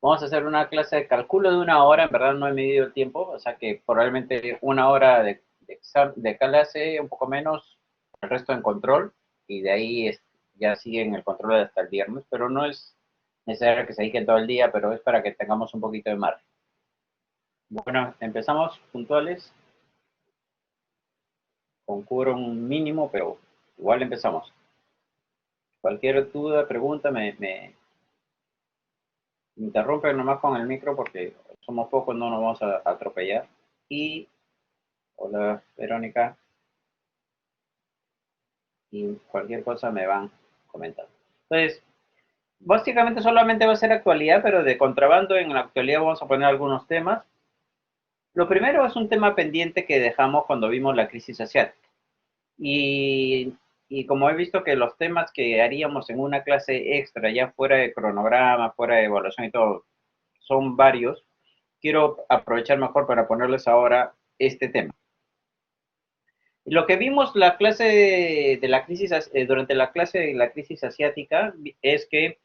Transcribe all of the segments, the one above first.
Vamos a hacer una clase de cálculo de una hora, en verdad no he medido el tiempo, o sea que probablemente una hora de clase, un poco menos, el resto en control, y de ahí ya siguen el control hasta el viernes, pero no es necesario que se dediquen todo el día, pero es para que tengamos un poquito de margen. Bueno, empezamos puntuales, con un mínimo, pero igual empezamos. Cualquier duda, pregunta, me interrumpen nomás con el micro porque somos pocos, no nos vamos a atropellar. Y hola, Verónica, y cualquier cosa me van comentando. Entonces, básicamente solamente va a ser actualidad, pero de contrabando en la actualidad vamos a poner algunos temas. Lo primero es un tema pendiente que dejamos cuando vimos la crisis asiática. Y, y como he visto que los temas que haríamos en una clase extra, ya fuera de cronograma, fuera de evaluación y todo, son varios, quiero aprovechar mejor para ponerles ahora este tema. Lo que vimos la clase de la crisis, durante la clase de la crisis asiática es que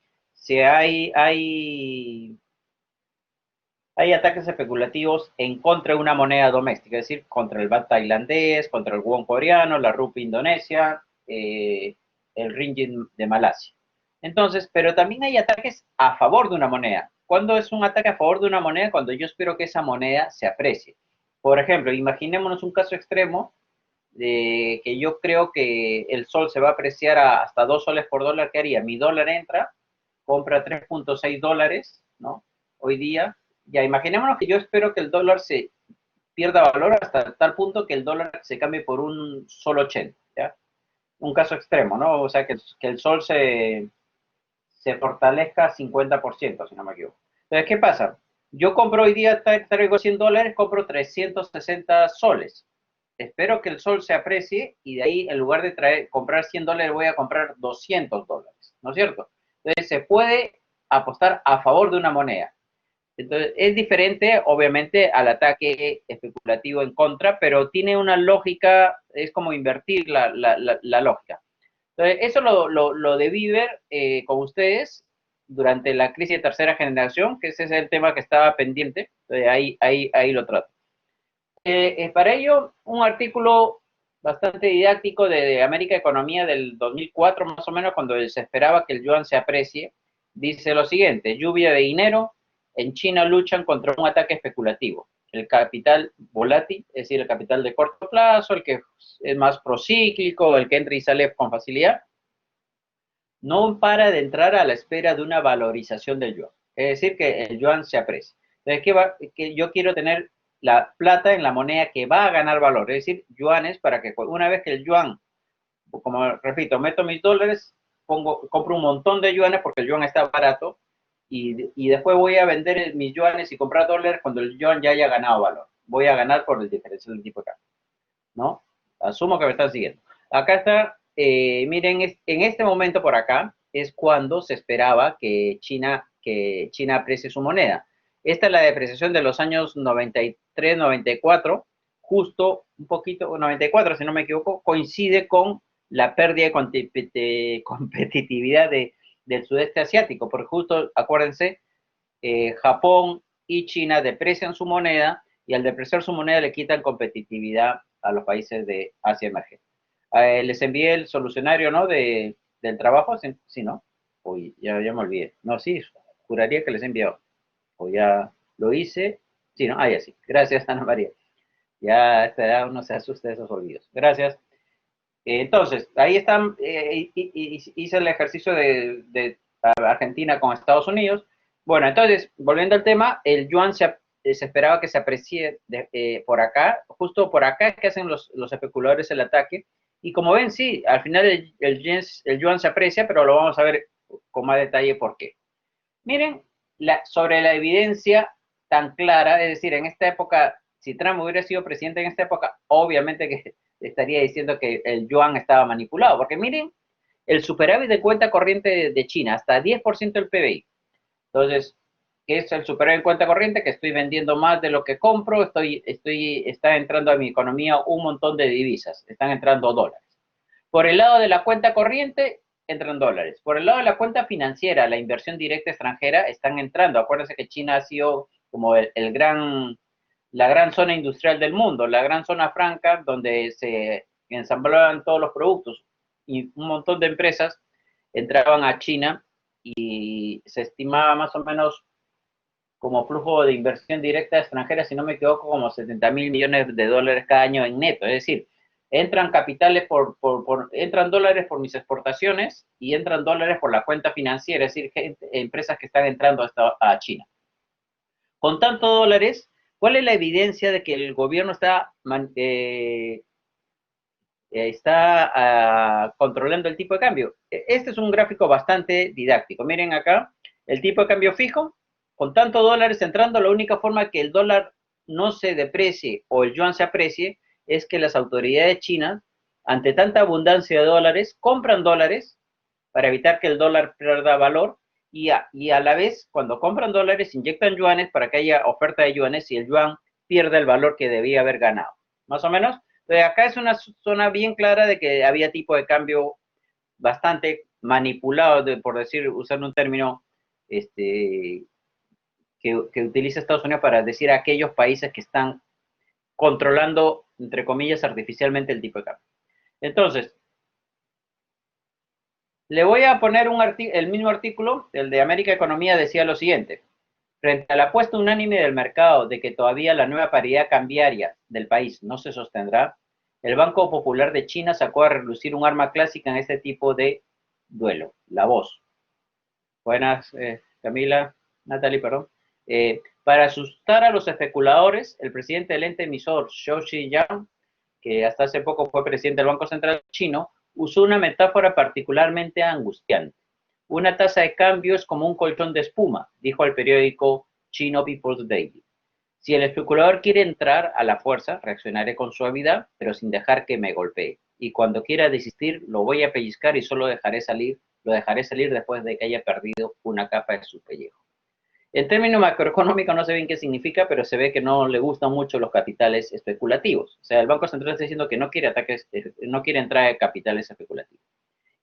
hay ataques especulativos en contra de una moneda doméstica, es decir, contra el baht tailandés, contra el won coreano, la rupia indonesia, el ringgit de Malasia. Entonces, pero también hay ataques a favor de una moneda. ¿Cuándo es un ataque a favor de una moneda? Cuando yo espero que esa moneda se aprecie. Por ejemplo, imaginémonos un caso extremo de que yo creo que el sol se va a apreciar hasta 2 soles por dólar. ¿Qué haría? Mi dólar entra, compra 3.6 dólares, ¿no? Hoy día. Ya, imaginémonos que yo espero que el dólar se pierda valor hasta tal punto que el dólar se cambie por un sol 80, ¿ya? Un caso extremo, ¿no? O sea, que el sol se fortalezca 50%, si no me equivoco. Entonces, ¿qué pasa? Yo compro hoy día, traigo 100 dólares, compro 360 soles. Espero que el sol se aprecie y de ahí, en lugar de comprar 100 dólares, voy a comprar 200 dólares, ¿no es cierto? Entonces, se puede apostar a favor de una moneda. Entonces, es diferente, obviamente, al ataque especulativo en contra, pero tiene una lógica, es como invertir la lógica. Entonces, eso lo debí ver con ustedes durante la crisis de tercera generación, que ese es el tema que estaba pendiente. Entonces, ahí lo trato. Para ello, un artículo bastante didáctico de América Economía del 2004, más o menos, cuando se esperaba que el yuan se aprecie, dice lo siguiente: lluvia de dinero, en China luchan contra un ataque especulativo. El capital volátil, es decir, el capital de corto plazo, el que es más procíclico, el que entra y sale con facilidad, no para de entrar a la espera de una valorización del yuan. Es decir, que el yuan se aprecia. Entonces, que yo quiero tener la plata en la moneda que va a ganar valor, es decir, yuanes, para que una vez que el yuan, como repito, meto mis dólares, compro un montón de yuanes porque el yuan está barato y después voy a vender mis yuanes y comprar dólares cuando el yuan ya haya ganado valor. Voy a ganar por el diferencial del tipo de cambio, ¿no? Asumo que me están siguiendo. Acá está, miren, en este momento por acá es cuando se esperaba que China aprecie su moneda. Esta es la depreciación de los años 93, 94, justo un poquito, 94 si no me equivoco, coincide con la pérdida de competitividad del sudeste asiático, porque justo, acuérdense, Japón y China deprecian su moneda y al depreciar su moneda le quitan competitividad a los países de Asia emergente. Les envié el solucionario, ¿no? Del trabajo, sí, sí, ¿no? Uy, ya me olvidé. No, sí, juraría que les envió. O ya lo hice. Sí, ¿no? Ah, ya sí. Gracias, Ana María. Ya a esta edad uno se asusta de esos olvidos. Gracias. Entonces, ahí están, hice el ejercicio de Argentina con Estados Unidos. Bueno, entonces, volviendo al tema, el yuan se esperaba que se aprecie por acá, justo por acá es que hacen los especuladores el ataque. Y como ven, sí, al final el yuan se aprecia, pero lo vamos a ver con más detalle por qué. Miren, sobre la evidencia tan clara, es decir, en esta época, si Trump hubiera sido presidente en esta época, obviamente que estaría diciendo que el yuan estaba manipulado, porque miren, el superávit de cuenta corriente de China, hasta 10% del PBI. Entonces, ¿qué es el superávit en cuenta corriente? Que estoy vendiendo más de lo que compro, está entrando a mi economía un montón de divisas, están entrando dólares. Por el lado de la cuenta corriente, entran dólares. Por el lado de la cuenta financiera, la inversión directa extranjera están entrando. Acuérdense que China ha sido como la gran zona industrial del mundo, la gran zona franca donde se ensamblaban todos los productos y un montón de empresas entraban a China y se estimaba más o menos como flujo de inversión directa extranjera, si no me equivoco, como 70.000 millones de dólares cada año en neto. Es decir, entran capitales entran dólares por mis exportaciones y entran dólares por la cuenta financiera, es decir, empresas que están entrando a China. Con tantos dólares, ¿cuál es la evidencia de que el gobierno está controlando el tipo de cambio? Este es un gráfico bastante didáctico. Miren acá, el tipo de cambio fijo, con tantos dólares entrando, la única forma que el dólar no se deprecie o el yuan se aprecie es que las autoridades chinas, ante tanta abundancia de dólares, compran dólares para evitar que el dólar pierda valor y a la vez, cuando compran dólares, inyectan yuanes para que haya oferta de yuanes y el yuan pierda el valor que debía haber ganado. Más o menos. Entonces, acá es una zona bien clara de que había tipo de cambio bastante manipulado, por decir, usar un término que utiliza Estados Unidos para decir a aquellos países que están controlando, entre comillas, artificialmente el tipo de cambio. Entonces, le voy a poner el mismo artículo, el de América Economía, decía lo siguiente. Frente a la apuesta unánime del mercado de que todavía la nueva paridad cambiaria del país no se sostendrá, el Banco Popular de China sacó a relucir un arma clásica en este tipo de duelo, la voz. Buenas, Camila, Natalie, perdón. Para asustar a los especuladores, el presidente del ente emisor, Zhou Ziyang, que hasta hace poco fue presidente del Banco Central chino, usó una metáfora particularmente angustiante. Una tasa de cambio es como un colchón de espuma, dijo al periódico chino People's Daily. Si el especulador quiere entrar a la fuerza, reaccionaré con suavidad, pero sin dejar que me golpee. Y cuando quiera desistir, lo voy a pellizcar y solo lo dejaré salir después de que haya perdido una capa de su pellejo. En términos macroeconómicos no sé bien qué significa, pero se ve que no le gustan mucho los capitales especulativos. O sea, el Banco Central está diciendo que no quiere entrar a capitales especulativos.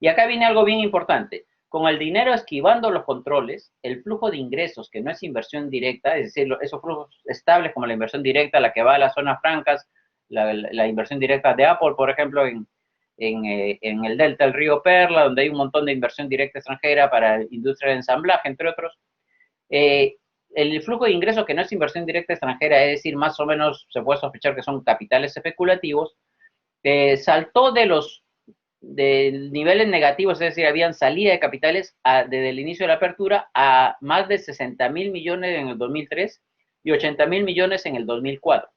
Y acá viene algo bien importante. Con el dinero esquivando los controles, el flujo de ingresos, que no es inversión directa, es decir, esos flujos estables como la inversión directa, la que va a las zonas francas, la inversión directa de Apple, por ejemplo, en el delta del río Perla, donde hay un montón de inversión directa extranjera para industria de ensamblaje, entre otros. El flujo de ingresos que no es inversión directa extranjera, es decir, más o menos se puede sospechar que son capitales especulativos, saltó de niveles negativos, es decir, habían salida de capitales desde el inicio de la apertura a más de 60.000 millones en el 2003 y 80.000 millones en el 2004.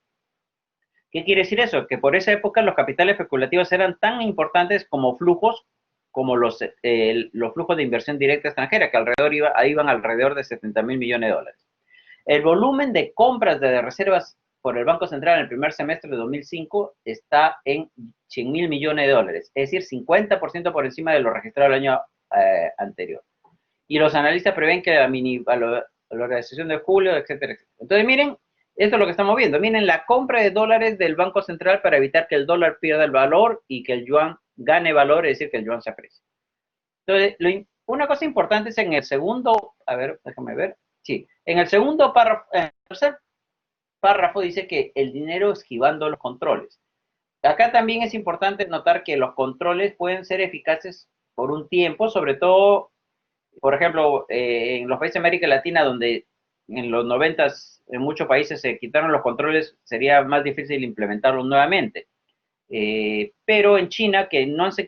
¿Qué quiere decir eso? Que por esa época los capitales especulativos eran tan importantes como flujos, como los flujos de inversión directa extranjera, que iban alrededor de 70.000 millones de dólares. El volumen de compras de reservas por el Banco Central en el primer semestre de 2005 está en 100.000 millones de dólares, es decir, 50% por encima de lo registrado el año anterior. Y los analistas prevén que la valorización de julio, etcétera, etcétera. Entonces, miren, esto es lo que estamos viendo. Miren, la compra de dólares del Banco Central para evitar que el dólar pierda el valor y que el yuan gane valor, es decir, que el yuan se aprecie. Entonces, una cosa importante es en el segundo, a ver, déjame ver. Sí, en el segundo párrafo, en el tercer párrafo dice que el dinero esquivando los controles. Acá también es importante notar que los controles pueden ser eficaces por un tiempo, sobre todo, por ejemplo, en los países de América Latina, donde en los 90 en muchos países se quitaron los controles, sería más difícil implementarlos nuevamente. Pero en China, que no se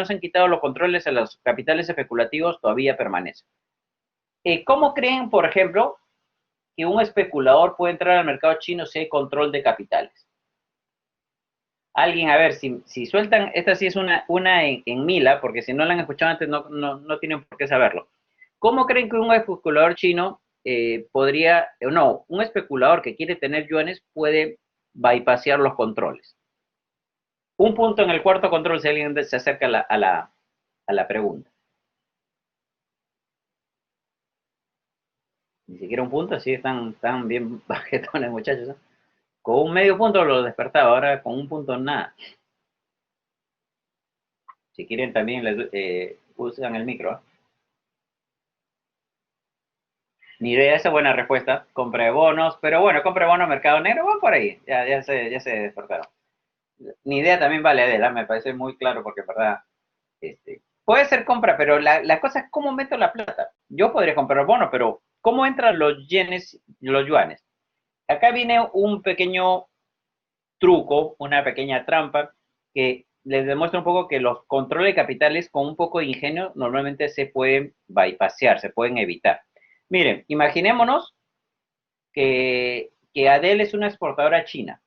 han quitado los controles a los capitales especulativos, todavía permanecen. ¿Cómo creen, por ejemplo, que un especulador puede entrar al mercado chino si hay control de capitales? Alguien, a ver, si sueltan, esta sí es una en Mila, porque si no la han escuchado antes no tienen por qué saberlo. ¿Cómo creen que un especulador chino un especulador que quiere tener yuanes puede bypassear los controles? Un punto en el cuarto control si alguien se acerca a la pregunta. Ni siquiera un punto, así están bien bajetones, muchachos. Con un medio punto lo despertaba, ahora con un punto nada. Si quieren también usan el micro. Ni idea, esa es buena respuesta. Compra bonos, pero bueno, compra bonos mercado negro, va por ahí. Ya se despertaron. Ni idea también vale, Adela, me parece muy claro porque en verdad puede ser compra, pero la cosa es cómo meto la plata. Yo podría comprar bonos, pero ¿cómo entran los yenes, los yuanes? Acá viene un pequeño truco, una pequeña trampa que les demuestra un poco que los controles de capitales con un poco de ingenio normalmente se pueden bypassear, se pueden evitar. Miren, imaginémonos que Adele es una exportadora china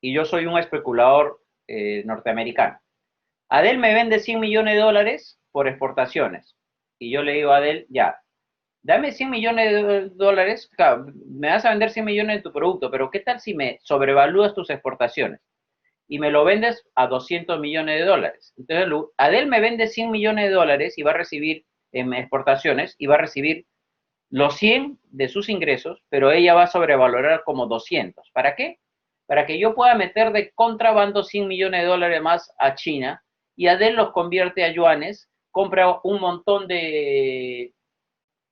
y yo soy un especulador norteamericano. Adele me vende 100 millones de dólares por exportaciones y yo le digo a Adele, ya, dame 100 millones de dólares, claro, me vas a vender 100 millones de tu producto, pero ¿qué tal si me sobrevalúas tus exportaciones? Y me lo vendes a 200 millones de dólares. Entonces, Adel me vende 100 millones de dólares y va a recibir en exportaciones y va a recibir los 100 de sus ingresos, pero ella va a sobrevalorar como 200. ¿Para qué? Para que yo pueda meter de contrabando 100 millones de dólares más a China y Adel los convierte a yuanes, compra un montón de,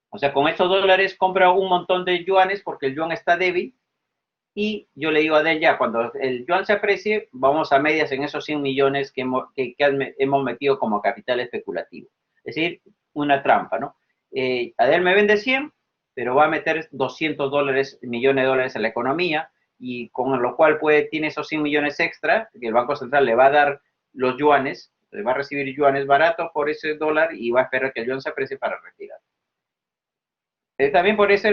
o sea, con esos dólares compra un montón de yuanes porque el yuan está débil y yo le digo a Adel, ya, cuando el yuan se aprecie, vamos a medias en esos 100 millones que hemos metido como capital especulativo. Es decir, una trampa, ¿no? Adel me vende 100, pero va a meter 200 dólares, millones de dólares en la economía, y con lo cual tiene esos 100 millones extra, que el Banco Central le va a dar los yuanes, le va a recibir yuanes baratos por ese dólar y va a esperar que el yuan se aprecie para retirar. También por eso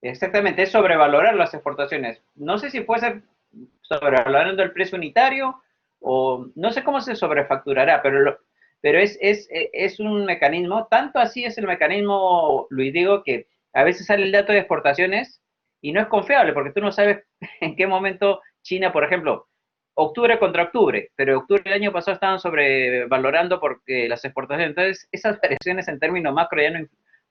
exactamente, es sobrevalorar las exportaciones. No sé si puede ser sobrevalorando el precio unitario o no sé cómo se sobrefacturará, pero es un mecanismo, tanto así es el mecanismo, Luis, digo, que a veces sale el dato de exportaciones y no es confiable porque tú no sabes en qué momento China, por ejemplo, octubre contra octubre, pero octubre del año pasado estaban sobrevalorando porque las exportaciones, entonces esas variaciones en términos macro ya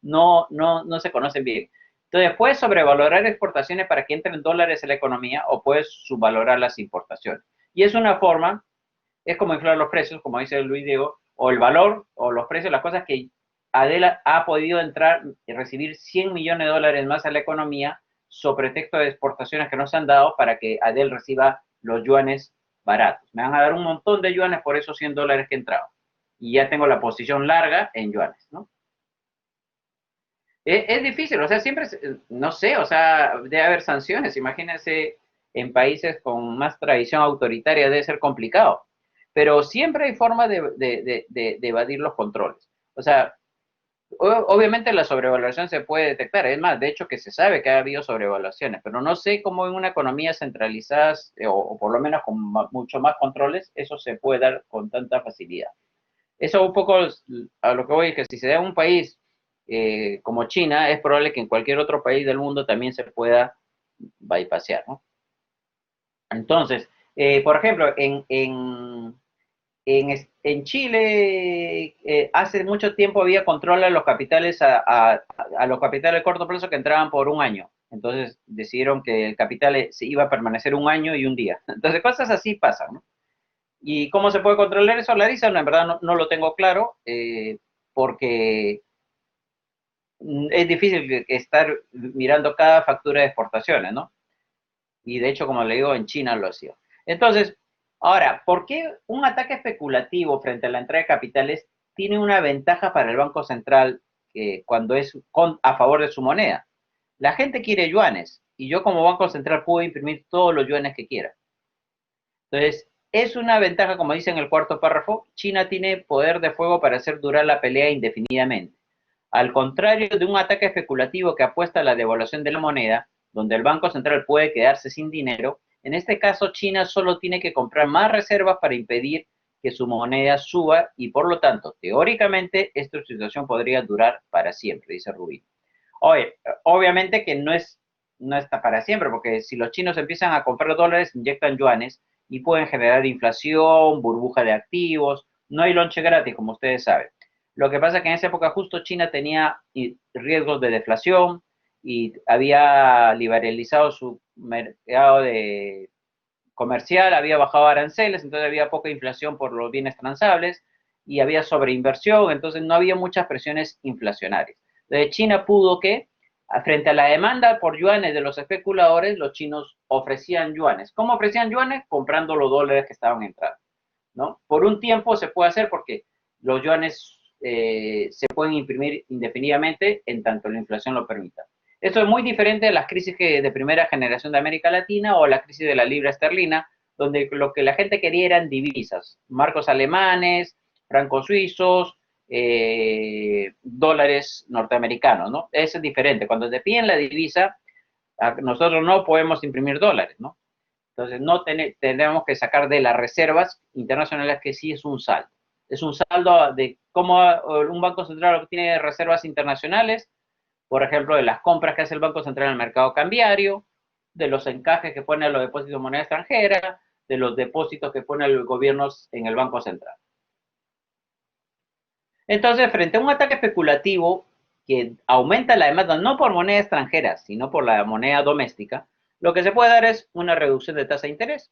no se conocen bien. Entonces, puedes sobrevalorar exportaciones para que entren dólares en la economía o puedes subvalorar las importaciones. Y es una forma, es como inflar los precios, como dice Luis Diego, o el valor o los precios, las cosas que Adela ha podido entrar y recibir 100 millones de dólares más a la economía sobre texto de exportaciones que no se han dado para que Adel reciba los yuanes baratos. Me van a dar un montón de yuanes por esos 100 dólares que he entrado. Y ya tengo la posición larga en yuanes, ¿no? Es difícil, o sea, siempre, no sé, o sea, debe haber sanciones. Imagínense en países con más tradición autoritaria, debe ser complicado. Pero siempre hay forma de evadir los controles. O sea, obviamente la sobrevaloración se puede detectar. Es más, de hecho que se sabe que ha habido sobrevaluaciones, pero no sé cómo en una economía centralizada, o por lo menos con mucho más controles, eso se puede dar con tanta facilidad. Eso un poco a lo que voy es que si se da en un país como China, es probable que en cualquier otro país del mundo también se pueda bypassear, ¿no? Entonces, por ejemplo, en Chile hace mucho tiempo había control a los capitales a los capitales de corto plazo que entraban por un año. Entonces decidieron que el capital se iba a permanecer un año y un día. Entonces cosas así pasan, ¿no? ¿Y cómo se puede controlar eso, Larisa? No, en verdad no lo tengo claro, porque es difícil estar mirando cada factura de exportaciones, ¿no? Y de hecho, como le digo, en China lo hacía. Entonces, ahora, ¿por qué un ataque especulativo frente a la entrada de capitales tiene una ventaja para el Banco Central cuando es a favor de su moneda? La gente quiere yuanes y yo como Banco Central puedo imprimir todos los yuanes que quiera. Entonces, es una ventaja, como dice en el cuarto párrafo, China tiene poder de fuego para hacer durar la pelea indefinidamente. Al contrario de un ataque especulativo que apuesta a la devaluación de la moneda, donde el Banco Central puede quedarse sin dinero, en este caso China solo tiene que comprar más reservas para impedir que su moneda suba y por lo tanto, teóricamente, esta situación podría durar para siempre, dice Rubí. Oye, obviamente que no está para siempre, porque si los chinos empiezan a comprar dólares, inyectan yuanes y pueden generar inflación, burbuja de activos, no hay lonche gratis, como ustedes saben. Lo que pasa es que en esa época justo China tenía riesgos de deflación y había liberalizado su mercado comercial, había bajado aranceles, entonces había poca inflación por los bienes transables y había sobreinversión, entonces no había muchas presiones inflacionarias. Entonces China pudo que, frente a la demanda por yuanes de los especuladores, los chinos ofrecían yuanes. ¿Cómo ofrecían yuanes? Comprando los dólares que estaban entrando, ¿no? Por un tiempo se puede hacer porque los yuanes se pueden imprimir indefinidamente en tanto la inflación lo permita. Esto es muy diferente a las crisis de primera generación de América Latina o la crisis de la libra esterlina, donde lo que la gente quería eran divisas, marcos alemanes, francos suizos, dólares norteamericanos, ¿no? Eso es diferente. Cuando te piden la divisa, nosotros no podemos imprimir dólares, ¿no? Entonces, no tenemos que sacar de las reservas internacionales, que sí es un saldo. Es un saldo de cómo un banco central obtiene reservas internacionales, por ejemplo, de las compras que hace el Banco Central en el mercado cambiario, de los encajes que pone a los depósitos de moneda extranjera, de los depósitos que pone el gobierno en el Banco Central. Entonces, frente a un ataque especulativo que aumenta la demanda no por moneda extranjera, sino por la moneda doméstica, lo que se puede dar es una reducción de tasa de interés,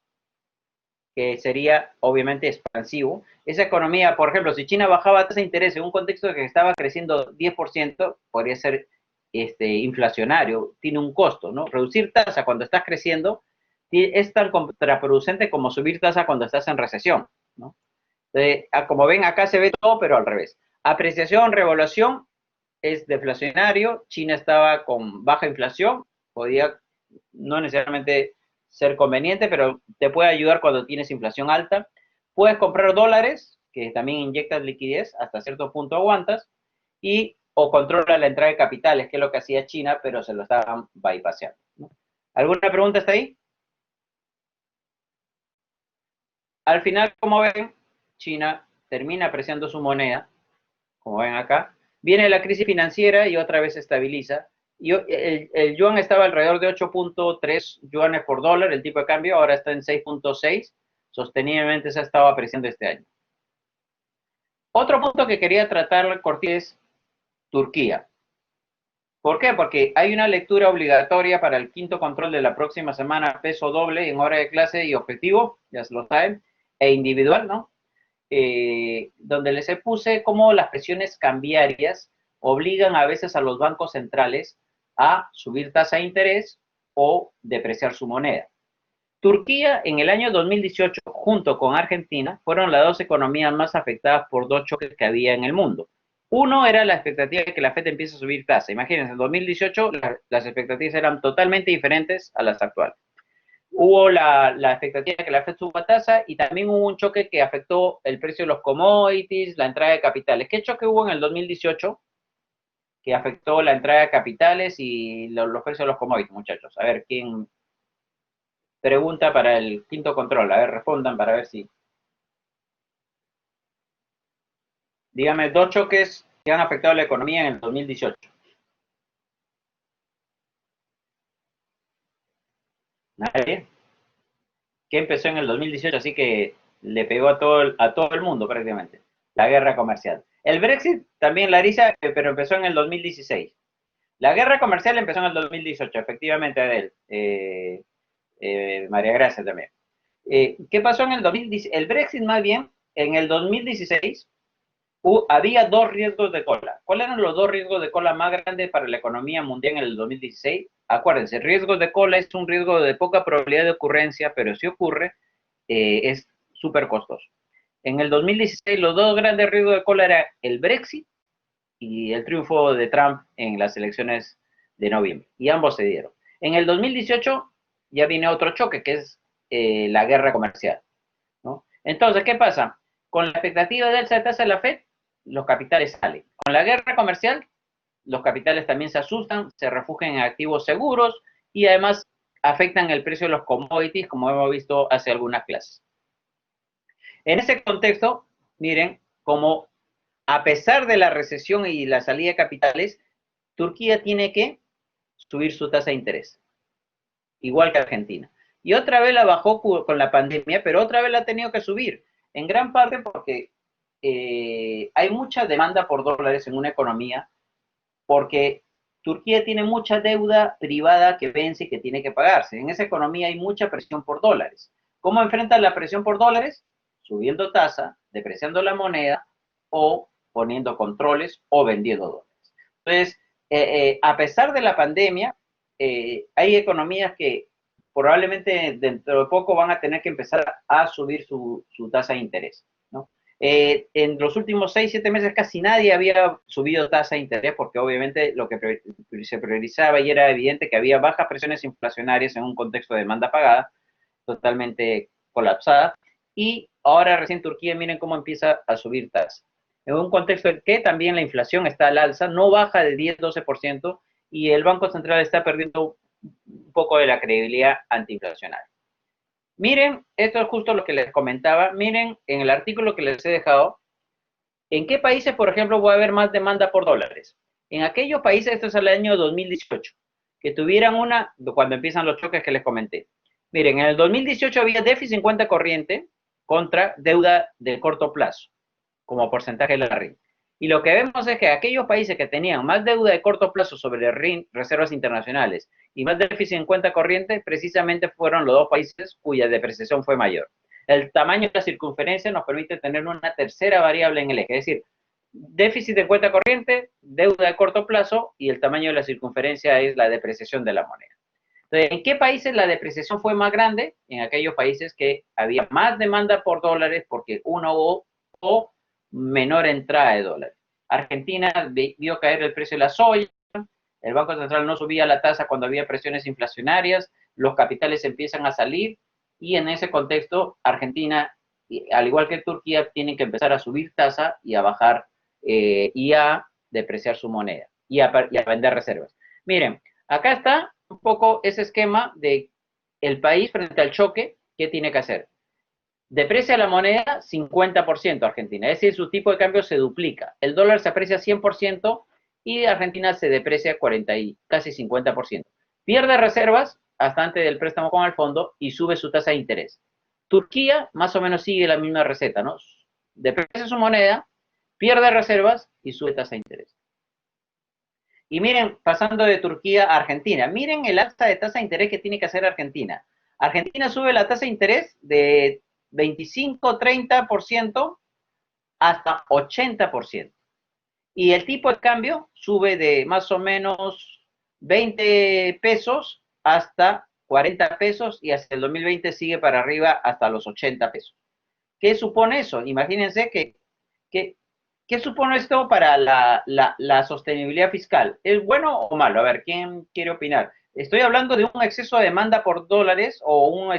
que sería obviamente expansivo. Esa economía, por ejemplo, si China bajaba tasa de interés en un contexto de que estaba creciendo 10%, podría ser inflacionario, tiene un costo, ¿no? Reducir tasa cuando estás creciendo es tan contraproducente como subir tasa cuando estás en recesión, ¿no? Como ven, acá se ve todo, pero al revés. Apreciación, revaluación es deflacionario. China estaba con baja inflación, podía no necesariamente ser conveniente, pero te puede ayudar cuando tienes inflación alta. Puedes comprar dólares, que también inyectas liquidez, hasta cierto punto aguantas, y o controla la entrada de capitales, que es lo que hacía China, pero se lo estaban bypassando, ¿no? ¿Alguna pregunta hasta ahí? Al final, como ven, China termina apreciando su moneda, como ven acá, viene la crisis financiera y otra vez se estabiliza. Y el yuan estaba alrededor de 8.3 yuanes por dólar, el tipo de cambio, ahora está en 6.6, sostenidamente se ha estado apreciando este año. Otro punto que quería tratar, Cortés, es Turquía. ¿Por qué? Porque hay una lectura obligatoria para el quinto control de la próxima semana, peso doble en hora de clase y objetivo, ya se lo saben, e individual, ¿no? Donde les puse cómo las presiones cambiarias obligan a veces a los bancos centrales a subir tasa de interés o depreciar su moneda. Turquía en el año 2018, junto con Argentina, fueron las dos economías más afectadas por dos choques que había en el mundo. Uno era la expectativa de que la FED empiece a subir tasa. Imagínense, en 2018 las expectativas eran totalmente diferentes a las actuales. Hubo la expectativa de que la FED suba tasa y también hubo un choque que afectó el precio de los commodities, la entrada de capitales. ¿Qué choque hubo en el 2018 que afectó la entrada de capitales y los precios de los commodities, muchachos? A ver, ¿quién pregunta para el quinto control? A ver, respondan para ver si. Dígame dos choques que han afectado la economía en el 2018. ¿Nadie? Que empezó en el 2018, así que le pegó a todo el mundo prácticamente. La guerra comercial. El Brexit también, Larisa, pero empezó en el 2016. La guerra comercial empezó en el 2018, efectivamente, Adel. María Gracia también. ¿Qué pasó en el 2016? El Brexit, más bien, en el 2016 había dos riesgos de cola. ¿Cuáles eran los dos riesgos de cola más grandes para la economía mundial en el 2016? Acuérdense, riesgos de cola es un riesgo de poca probabilidad de ocurrencia, pero si ocurre, es súper costoso. En el 2016 los dos grandes riesgos de cola eran el Brexit y el triunfo de Trump en las elecciones de noviembre, y ambos se dieron. En el 2018 ya viene otro choque, que es la guerra comercial, ¿no? Entonces, ¿qué pasa? Con la expectativa de alza de tasa de la FED, los capitales salen. Con la guerra comercial, los capitales también se asustan, se refugian en activos seguros y además afectan el precio de los commodities, como hemos visto hace algunas clases. En ese contexto, miren cómo a pesar de la recesión y la salida de capitales, Turquía tiene que subir su tasa de interés, igual que Argentina. Y otra vez la bajó con la pandemia, pero otra vez la ha tenido que subir, en gran parte porque hay mucha demanda por dólares en una economía, porque Turquía tiene mucha deuda privada que vence y que tiene que pagarse. En esa economía hay mucha presión por dólares. ¿Cómo enfrentan la presión por dólares? Subiendo tasa, depreciando la moneda o poniendo controles o vendiendo dólares. Entonces, a pesar de la pandemia, hay economías que probablemente dentro de poco van a tener que empezar a subir su tasa de interés, ¿no? En los últimos 6, 7 meses casi nadie había subido tasa de interés porque obviamente lo que se priorizaba y era evidente que había bajas presiones inflacionarias en un contexto de demanda pagada totalmente colapsada. Y ahora recién Turquía, miren cómo empieza a subir tasas. En un contexto en que también la inflación está al alza, no baja de 10-12%, y el Banco Central está perdiendo un poco de la credibilidad antiinflacionaria. Miren, esto es justo lo que les comentaba. Miren, en el artículo que les he dejado, ¿en qué países, por ejemplo, va a haber más demanda por dólares? En aquellos países, esto es el año 2018, que tuvieran cuando empiezan los choques que les comenté. Miren, en el 2018 había déficit en cuenta corriente contra deuda de corto plazo, como porcentaje de la RIN. Y lo que vemos es que aquellos países que tenían más deuda de corto plazo sobre RIN, reservas internacionales, y más déficit en cuenta corriente, precisamente fueron los dos países cuya depreciación fue mayor. El tamaño de la circunferencia nos permite tener una tercera variable en el eje, es decir, déficit en cuenta corriente, deuda de corto plazo, y el tamaño de la circunferencia es la depreciación de la moneda. Entonces, ¿en qué países la depreciación fue más grande? En aquellos países que había más demanda por dólares porque o menor entrada de dólares. Argentina vio caer el precio de la soya, el Banco Central no subía la tasa cuando había presiones inflacionarias, los capitales empiezan a salir y en ese contexto Argentina, al igual que Turquía, tienen que empezar a subir tasa y a bajar y a depreciar su moneda y a vender reservas. Miren, acá está un poco ese esquema de el país frente al choque, ¿qué tiene que hacer? Deprecia la moneda 50% Argentina, es decir, su tipo de cambio se duplica. El dólar se aprecia 100% y Argentina se deprecia 40 y casi 50%. Pierde reservas hasta antes del préstamo con el fondo y sube su tasa de interés. Turquía más o menos sigue la misma receta, ¿no? Deprecia su moneda, pierde reservas y sube tasa de interés. Y miren, pasando de Turquía a Argentina, miren el alza de tasa de interés que tiene que hacer Argentina. Argentina sube la tasa de interés de 25-30% hasta 80%. Y el tipo de cambio sube de más o menos 20 pesos hasta 40 pesos y hasta el 2020 sigue para arriba hasta los 80 pesos. ¿Qué supone eso? Imagínense que ¿qué supone esto para la sostenibilidad fiscal? ¿Es bueno o malo? A ver, ¿quién quiere opinar? Estoy hablando de un exceso de demanda por dólares o un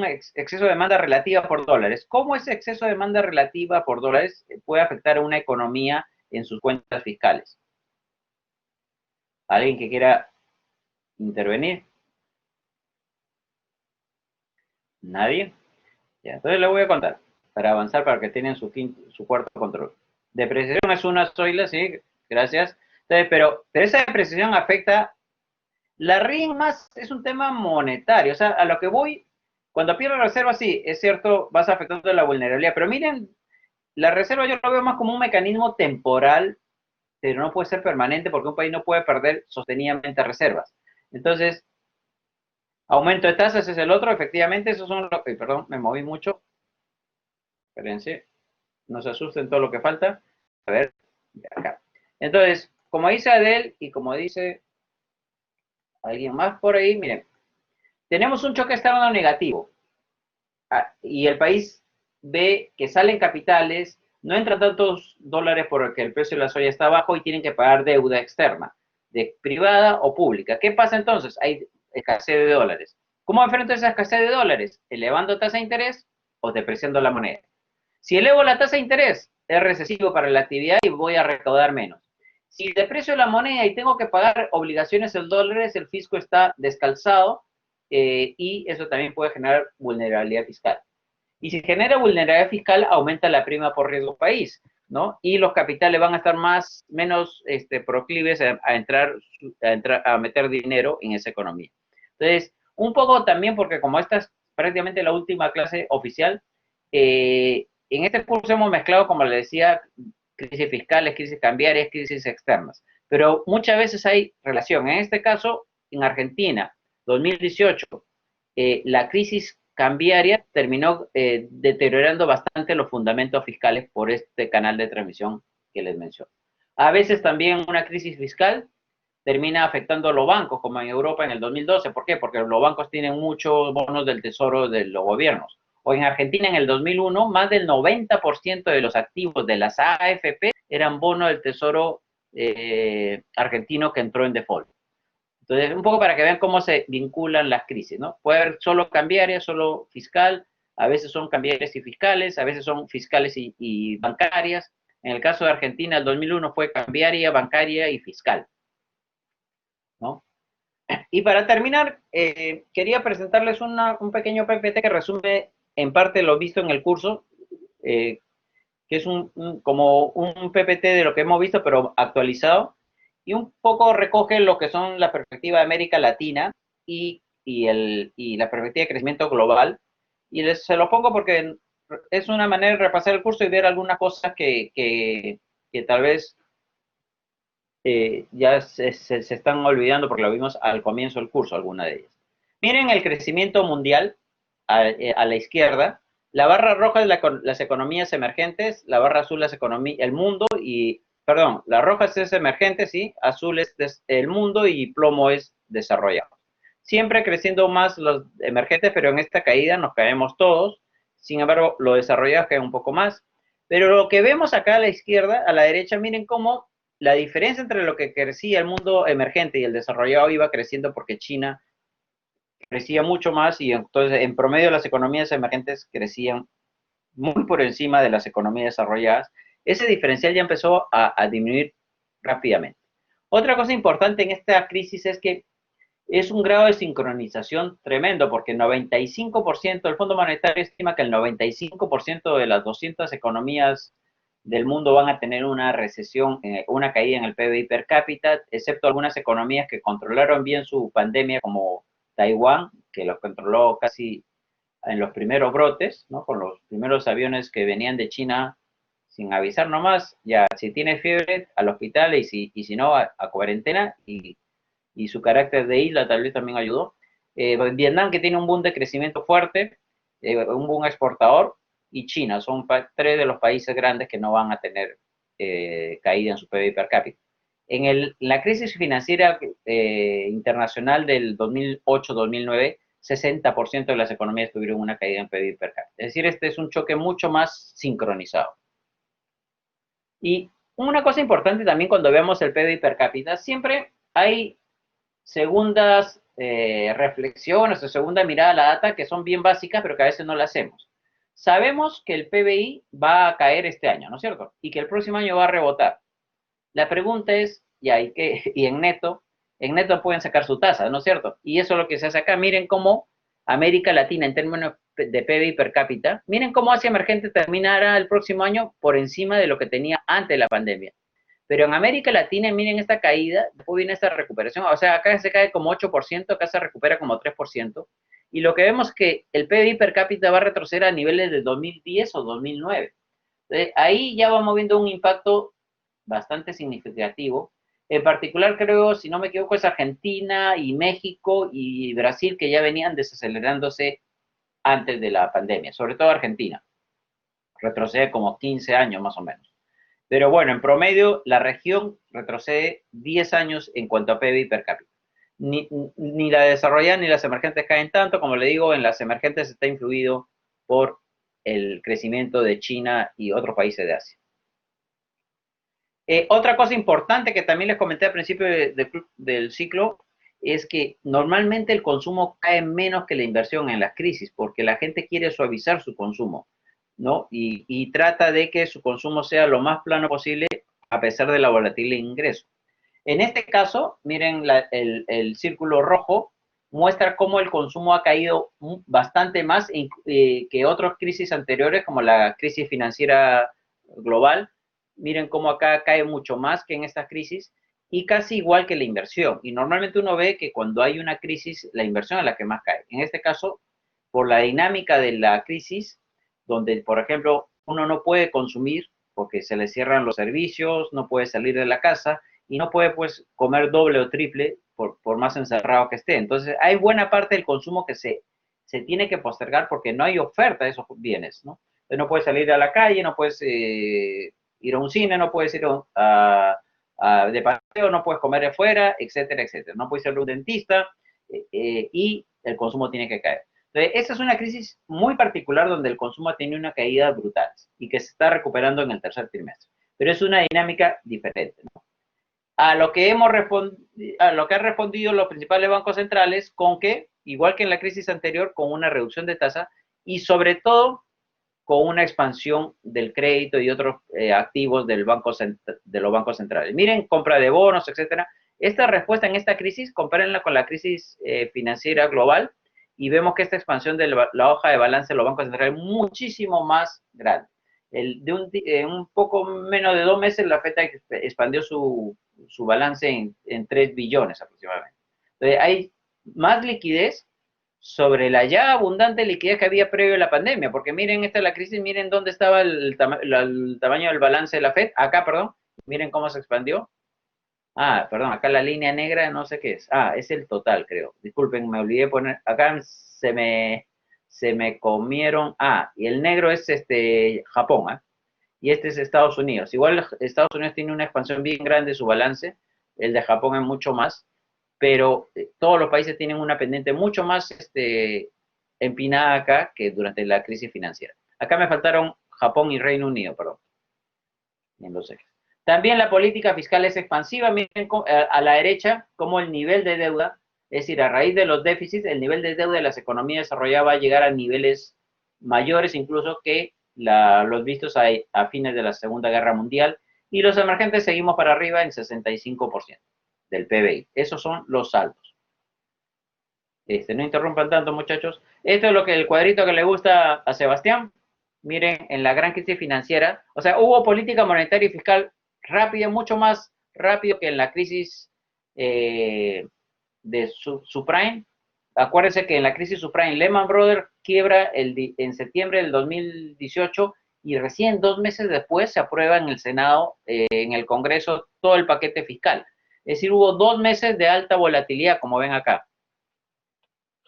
exceso de demanda relativa por dólares. ¿Cómo ese exceso de demanda relativa por dólares puede afectar a una economía en sus cuentas fiscales? ¿Alguien que quiera intervenir? ¿Nadie? Ya, entonces le voy a contar para avanzar para que tengan su cuarto control. Depreciación es una soila, sí, gracias. Entonces, pero esa depreciación afecta, la RIN más es un tema monetario, o sea, a lo que voy, cuando pierdo reserva, sí, es cierto, vas afectando la vulnerabilidad, pero miren, la reserva yo lo veo más como un mecanismo temporal, pero no puede ser permanente porque un país no puede perder sostenidamente reservas. Entonces, aumento de tasas es el otro, efectivamente, esos son los que, perdón, me moví mucho, espérense, no se asusten todo lo que falta. A ver, acá. Entonces, como dice Adel y como dice alguien más por ahí, miren, tenemos un choque externo negativo y el país ve que salen capitales, no entran tantos dólares porque el precio de la soya está bajo y tienen que pagar deuda externa, de privada o pública. ¿Qué pasa entonces? Hay escasez de dólares. ¿Cómo enfrento esa escasez de dólares? Elevando tasa de interés o depreciando la moneda. Si elevo la tasa de interés, es recesivo para la actividad y voy a recaudar menos. Si deprecio la moneda y tengo que pagar obligaciones en dólares, el fisco está descalzado y eso también puede generar vulnerabilidad fiscal. Y si genera vulnerabilidad fiscal, aumenta la prima por riesgo país, ¿no? Y los capitales van a estar menos proclives a meter dinero en esa economía. Entonces, un poco también porque como esta es prácticamente la última clase oficial, en este curso hemos mezclado, como les decía, crisis fiscales, crisis cambiarias, crisis externas. Pero muchas veces hay relación. En este caso, en Argentina, 2018, la crisis cambiaria terminó deteriorando bastante los fundamentos fiscales por este canal de transmisión que les menciono. A veces también una crisis fiscal termina afectando a los bancos, como en Europa en el 2012. ¿Por qué? Porque los bancos tienen muchos bonos del tesoro de los gobiernos. O en Argentina en el 2001, más del 90% de los activos de las AFP eran bonos del tesoro argentino que entró en default. Entonces, un poco para que vean cómo se vinculan las crisis, ¿no? Puede haber solo cambiaria, solo fiscal, a veces son cambiarias y fiscales, a veces son fiscales y bancarias. En el caso de Argentina, el 2001 fue cambiaria, bancaria y fiscal, ¿no? Y para terminar, quería presentarles un pequeño PPT que resume en parte lo visto en el curso, que es como un PPT de lo que hemos visto, pero actualizado, y un poco recoge lo que son la perspectiva de América Latina y la perspectiva de crecimiento global. Y se lo pongo porque es una manera de repasar el curso y ver algunas cosas que tal vez ya se están olvidando porque lo vimos al comienzo del curso, alguna de ellas. Miren el crecimiento mundial a la izquierda. La barra roja es las economías emergentes, la barra azul es el mundo y, perdón, la roja es emergente, sí, azul es el mundo y plomo es desarrollado. Siempre creciendo más los emergentes, pero en esta caída nos caemos todos. Sin embargo, los desarrollados caen un poco más. Pero lo que vemos acá a la izquierda, a la derecha, miren cómo la diferencia entre lo que crecía el mundo emergente y el desarrollado iba creciendo porque China crecía mucho más y entonces en promedio las economías emergentes crecían muy por encima de las economías desarrolladas. Ese diferencial ya empezó a disminuir rápidamente. Otra cosa importante en esta crisis es que es un grado de sincronización tremendo, porque el 95%, el Fondo Monetario estima que el 95% de las 200 economías del mundo van a tener una recesión, una caída en el PBI per cápita, excepto algunas economías que controlaron bien su pandemia, como Taiwán, que lo controló casi en los primeros brotes, ¿no? Con los primeros aviones que venían de China sin avisar nomás, ya si tiene fiebre al hospital y si no a cuarentena y su carácter de isla tal vez también ayudó. Vietnam, que tiene un boom de crecimiento fuerte, un boom exportador, y China, son tres de los países grandes que no van a tener caída en su PIB per cápita. La crisis financiera internacional del 2008-2009, 60% de las economías tuvieron una caída en PIB per cápita. Es decir, este es un choque mucho más sincronizado. Y una cosa importante también cuando vemos el PIB per cápita, siempre hay segundas reflexiones o segunda mirada a la data que son bien básicas, pero que a veces no la hacemos. Sabemos que el PBI va a caer este año, ¿no es cierto? Y que el próximo año va a rebotar. La pregunta es, y en neto pueden sacar su tasa, ¿no es cierto? Y eso es lo que se hace acá. Miren cómo América Latina, en términos de PBI per cápita, miren cómo Asia Emergente terminará el próximo año por encima de lo que tenía antes de la pandemia. Pero en América Latina, miren esta caída, después viene esta recuperación, o sea, acá se cae como 8%, acá se recupera como 3%, y lo que vemos es que el PIB per cápita va a retroceder a niveles de 2010 o 2009. Entonces, ahí ya vamos viendo un impacto bastante significativo. En particular, creo, si no me equivoco, es Argentina y México y Brasil que ya venían desacelerándose antes de la pandemia, sobre todo Argentina. Retrocede como 15 años más o menos. Pero bueno, en promedio, la región retrocede 10 años en cuanto a PIB per cápita. Ni la desarrollada ni las emergentes caen tanto, como le digo, en las emergentes está influido por el crecimiento de China y otros países de Asia. Otra cosa importante que también les comenté al principio del ciclo es que normalmente el consumo cae menos que la inversión en las crisis, porque la gente quiere suavizar su consumo, ¿no? Y trata de que su consumo sea lo más plano posible a pesar de la volatilidad de ingreso. En este caso, miren el círculo rojo, muestra cómo el consumo ha caído bastante más que otras crisis anteriores, como la crisis financiera global. Miren cómo acá cae mucho más que en esta crisis y casi igual que la inversión. Y normalmente uno ve que cuando hay una crisis, la inversión es la que más cae. En este caso, por la dinámica de la crisis, donde, por ejemplo, uno no puede consumir porque se le cierran los servicios, no puede salir de la casa y no puede, pues, comer doble o triple por más encerrado que esté. Entonces, hay buena parte del consumo que se se tiene que postergar porque no hay oferta de esos bienes, ¿no? Entonces no puedes salir a la calle, no puedes ir a un cine, no puedes ir de paseo, no puedes comer afuera, etcétera, etcétera. No puedes ir a un dentista y el consumo tiene que caer. Entonces, esta es una crisis muy particular donde el consumo tiene una caída brutal y que se está recuperando en el tercer trimestre. Pero es una dinámica diferente, ¿no? A lo que han respondido los principales bancos centrales con que, igual que en la crisis anterior, con una reducción de tasa y sobre todo con una expansión del crédito y otros activos de los bancos centrales. Miren, compra de bonos, etcétera. Esta respuesta en esta crisis, compárenla con la crisis financiera global y vemos que esta expansión de la hoja de balance de los bancos centrales es muchísimo más grande. Un poco menos de 2 meses la FED expandió su balance en 3 billones aproximadamente. Entonces, hay más liquidez sobre la ya abundante liquidez que había previo a la pandemia, porque miren, esta es la crisis, miren dónde estaba el tamaño del balance de la FED, acá, perdón, miren cómo se expandió. Ah, perdón, acá la línea negra, no sé qué es. Ah, es el total, creo. Disculpen, me olvidé poner, acá se me comieron, y el negro es Japón, ¿eh? Y este es Estados Unidos. Igual Estados Unidos tiene una expansión bien grande de su balance, el de Japón es mucho más, pero todos los países tienen una pendiente mucho más empinada acá que durante la crisis financiera. Acá me faltaron Japón y Reino Unido, perdón. En los ejes. También la política fiscal es expansiva. Miren a la derecha cómo el nivel de deuda, es decir, a raíz de los déficits, el nivel de deuda de las economías desarrolladas va a llegar a niveles mayores incluso que los vistos a fines de la Segunda Guerra Mundial. Y los emergentes seguimos para arriba en 65% del PBI. Esos son los saldos. No interrumpan tanto, muchachos. Esto es lo que el cuadrito que le gusta a Sebastián. Miren, en la gran crisis financiera, o sea, hubo política monetaria y fiscal rápida, mucho más rápido que en la crisis de subprime. Acuérdense que en la crisis subprime, Lehman Brothers quiebra en septiembre del 2018 y recién 2 meses después se aprueba en el Senado, en el Congreso, todo el paquete fiscal. Es decir, hubo 2 meses de alta volatilidad, como ven acá,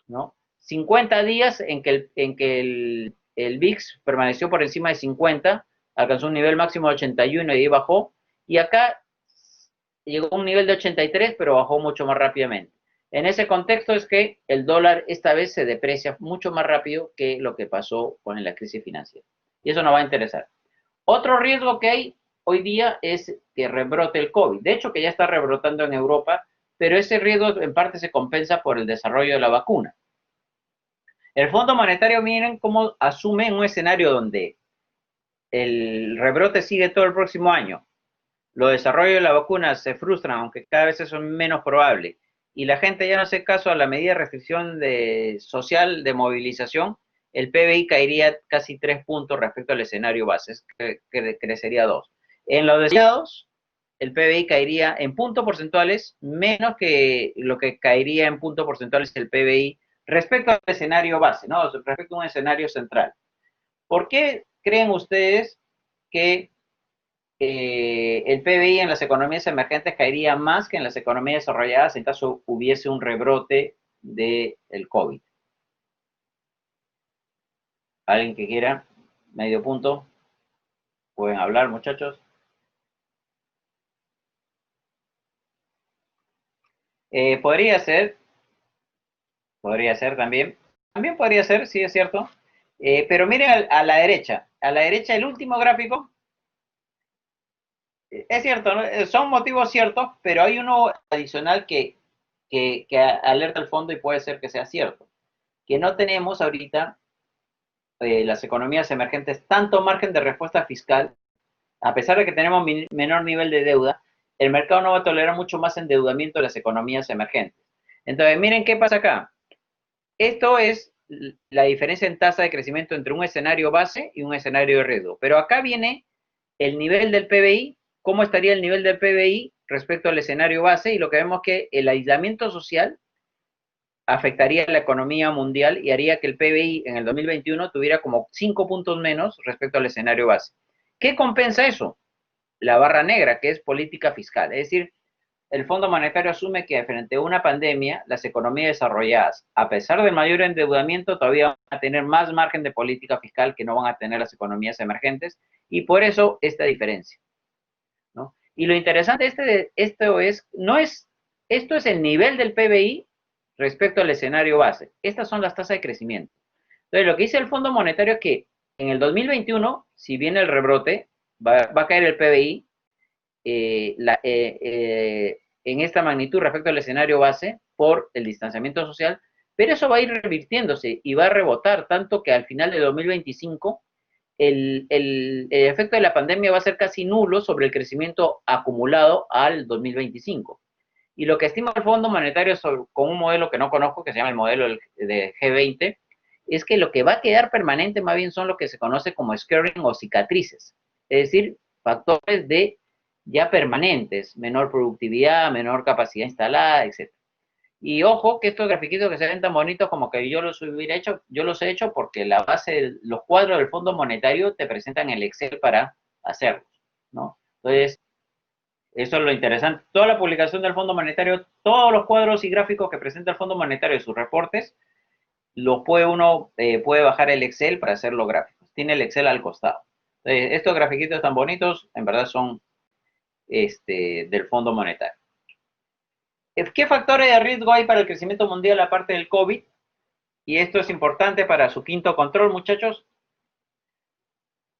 ¿no? 50 días en que el VIX permaneció por encima de 50, alcanzó un nivel máximo de 81 y ahí bajó, y acá llegó a un nivel de 83, pero bajó mucho más rápidamente. En ese contexto es que el dólar esta vez se deprecia mucho más rápido que lo que pasó con la crisis financiera. Y eso nos va a interesar. Otro riesgo que hay hoy día es que rebrote el COVID. De hecho, que ya está rebrotando en Europa, pero ese riesgo en parte se compensa por el desarrollo de la vacuna. El Fondo Monetario, miren cómo asume un escenario donde el rebrote sigue todo el próximo año, los desarrollos de la vacuna se frustran, aunque cada vez eso es menos probable, y la gente ya no hace caso a la medida de restricción social de movilización, el PBI caería casi 3 puntos respecto al escenario base, crecería 2. En los deseados, el PBI caería en puntos porcentuales menos que lo que caería en puntos porcentuales el PBI respecto al escenario base, ¿no? Respecto a un escenario central. ¿Por qué creen ustedes que el PBI en las economías emergentes caería más que en las economías desarrolladas en caso hubiese un rebrote del COVID? ¿Alguien que quiera? Medio punto. Pueden hablar, muchachos. Podría ser también. También podría ser, sí es cierto. Pero miren a la derecha el último gráfico. Es cierto, ¿no? Son motivos ciertos, pero hay uno adicional que alerta al fondo y puede ser que sea cierto. Que no tenemos ahorita las economías emergentes tanto margen de respuesta fiscal, a pesar de que tenemos menor nivel de deuda, el mercado no va a tolerar mucho más endeudamiento de las economías emergentes. Entonces, miren qué pasa acá. Esto es la diferencia en tasa de crecimiento entre un escenario base y un escenario de riesgo. Pero acá viene el nivel del PBI, cómo estaría el nivel del PBI respecto al escenario base, y lo que vemos que el aislamiento social afectaría la economía mundial y haría que el PBI en el 2021 tuviera como 5 puntos menos respecto al escenario base. ¿Qué compensa eso? La barra negra, que es política fiscal. Es decir, el Fondo Monetario asume que frente a una pandemia, las economías desarrolladas, a pesar del mayor endeudamiento, todavía van a tener más margen de política fiscal que no van a tener las economías emergentes, y por eso esta diferencia, ¿no? Y lo interesante esto es, no es, esto es el nivel del PBI respecto al escenario base. Estas son las tasas de crecimiento. Entonces, lo que dice el Fondo Monetario es que en el 2021, si viene el rebrote, va a caer el PBI en esta magnitud respecto al escenario base por el distanciamiento social, pero eso va a ir revirtiéndose y va a rebotar, tanto que al final de 2025 el efecto de la pandemia va a ser casi nulo sobre el crecimiento acumulado al 2025. Y lo que estima el Fondo Monetario con un modelo que no conozco, que se llama el modelo de G20, es que lo que va a quedar permanente más bien son lo que se conoce como scarring o cicatrices, es decir, factores de ya permanentes, menor productividad, menor capacidad instalada, etc. Y ojo que estos grafiquitos que se ven tan bonitos como que yo los hubiera hecho, yo los he hecho porque la base, los cuadros del Fondo Monetario te presentan el Excel para hacerlos, ¿no? Entonces, eso es lo interesante. Toda la publicación del Fondo Monetario, todos los cuadros y gráficos que presenta el Fondo Monetario y sus reportes, los puede uno, puede bajar el Excel para hacer los gráficos. Tiene el Excel al costado. Entonces, estos grafiquitos tan bonitos, en verdad son del Fondo Monetario. ¿Qué factores de riesgo hay para el crecimiento mundial aparte del COVID? Y esto es importante para su quinto control, muchachos.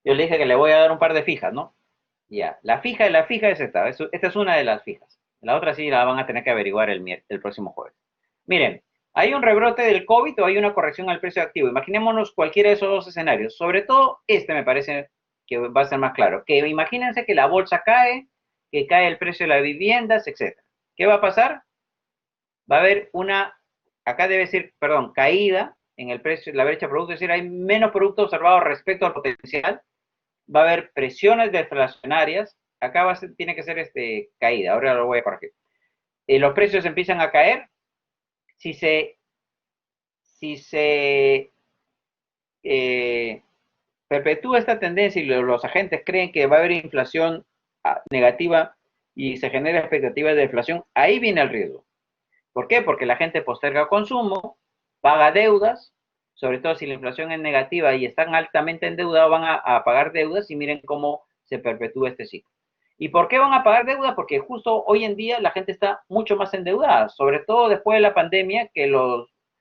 Yo le dije que le voy a dar un par de fijas, ¿no? Ya, la fija es esta. Esta es una de las fijas. La otra sí la van a tener que averiguar el próximo jueves. Miren, ¿hay un rebrote del COVID o hay una corrección al precio activo? Imaginémonos cualquiera de esos dos escenarios. Sobre todo este me parece que va a ser más claro. Que imagínense que la bolsa cae, que cae el precio de las viviendas, etc. ¿Qué va a pasar? Va a haber acá debe ser, perdón, caída en el precio, la brecha de producto, es decir, hay menos producto observado respecto al potencial, va a haber presiones deflacionarias, acá tiene que ser caída, ahora lo voy a corregir. Los precios empiezan a caer, si se perpetúa esta tendencia y los agentes creen que va a haber inflación negativa y se genera expectativas de deflación, ahí viene el riesgo. ¿Por qué? Porque la gente posterga consumo, paga deudas, sobre todo si la inflación es negativa y están altamente endeudados, van a pagar deudas y miren cómo se perpetúa este ciclo. ¿Y por qué van a pagar deudas? Porque justo hoy en día la gente está mucho más endeudada, sobre todo después de la pandemia, que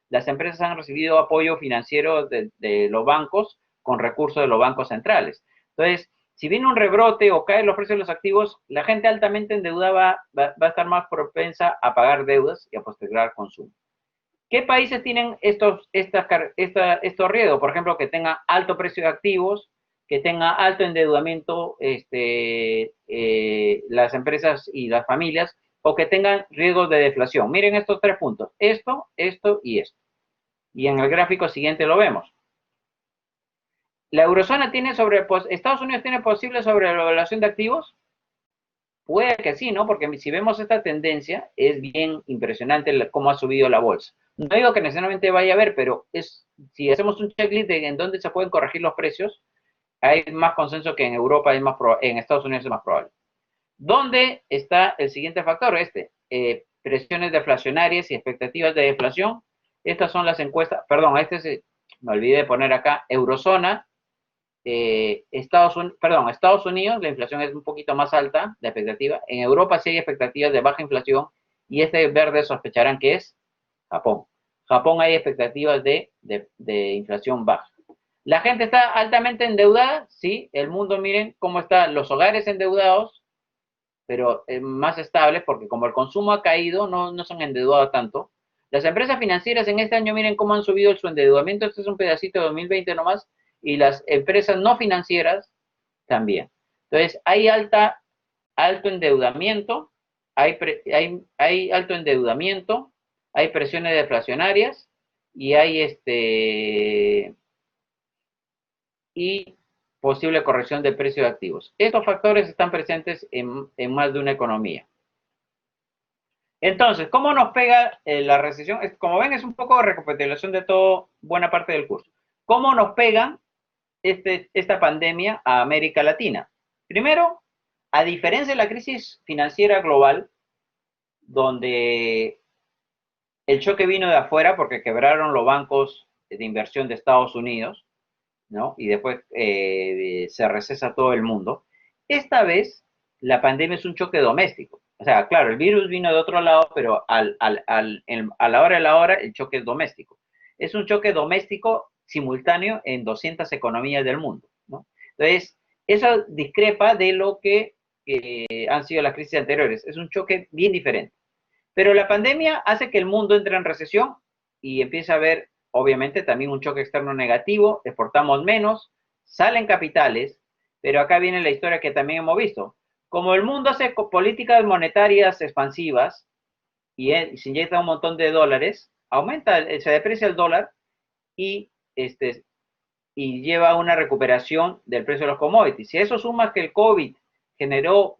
las empresas han recibido apoyo financiero de los bancos con recursos de los bancos centrales. Entonces, si viene un rebrote o caen los precios de los activos, la gente altamente endeudada va a estar más propensa a pagar deudas y a postergar consumo. ¿Qué países tienen estos riesgos? Por ejemplo, que tengan alto precio de activos, que tenga alto endeudamiento las empresas y las familias, o que tengan riesgos de deflación. Miren estos tres puntos, esto y esto. Y en el gráfico siguiente lo vemos. ¿La eurozona tiene Estados Unidos tiene posible sobrevaluación de activos? Puede que sí, ¿no? Porque si vemos esta tendencia, es bien impresionante cómo ha subido la bolsa. No digo que necesariamente vaya a haber, pero si hacemos un checklist de en dónde se pueden corregir los precios, hay más consenso que en Europa, en Estados Unidos es más probable. ¿Dónde está el siguiente factor? Presiones deflacionarias y expectativas de deflación. Estas son las encuestas, perdón, me olvidé de poner acá, eurozona, Estados Unidos, la inflación es un poquito más alta, la expectativa. En Europa sí hay expectativas de baja inflación y verde sospecharán que es Japón. Japón hay expectativas de inflación baja. ¿La gente está altamente endeudada? Sí, el mundo, miren cómo están los hogares endeudados, pero más estables porque como el consumo ha caído, no se han endeudado tanto. Las empresas financieras en este año, miren cómo han subido su endeudamiento. Este es un pedacito de 2020 nomás. Y las empresas no financieras también. Entonces, hay alto endeudamiento, hay alto endeudamiento, hay presiones deflacionarias y hay y posible corrección de precio de activos. Estos factores están presentes en más de una economía. Entonces, ¿cómo nos pega la recesión? Como ven, es un poco de recapitulación de todo, buena parte del curso. ¿Cómo nos pega esta pandemia a América Latina? Primero, a diferencia de la crisis financiera global, donde el choque vino de afuera porque quebraron los bancos de inversión de Estados Unidos, ¿no? Y después se recesa todo el mundo. Esta vez la pandemia es un choque doméstico. O sea, claro, el virus vino de otro lado, pero a la hora de la hora el choque es doméstico. Es un choque doméstico simultáneo en 200 economías del mundo, ¿no? Entonces, eso discrepa de lo que han sido las crisis anteriores. Es un choque bien diferente. Pero la pandemia hace que el mundo entre en recesión y empieza a haber, obviamente, también un choque externo negativo, exportamos menos, salen capitales, pero acá viene la historia que también hemos visto. Como el mundo hace políticas monetarias expansivas y se inyecta un montón de dólares, aumenta, se deprecia el dólar y, y lleva a una recuperación del precio de los commodities. Si eso suma que el COVID generó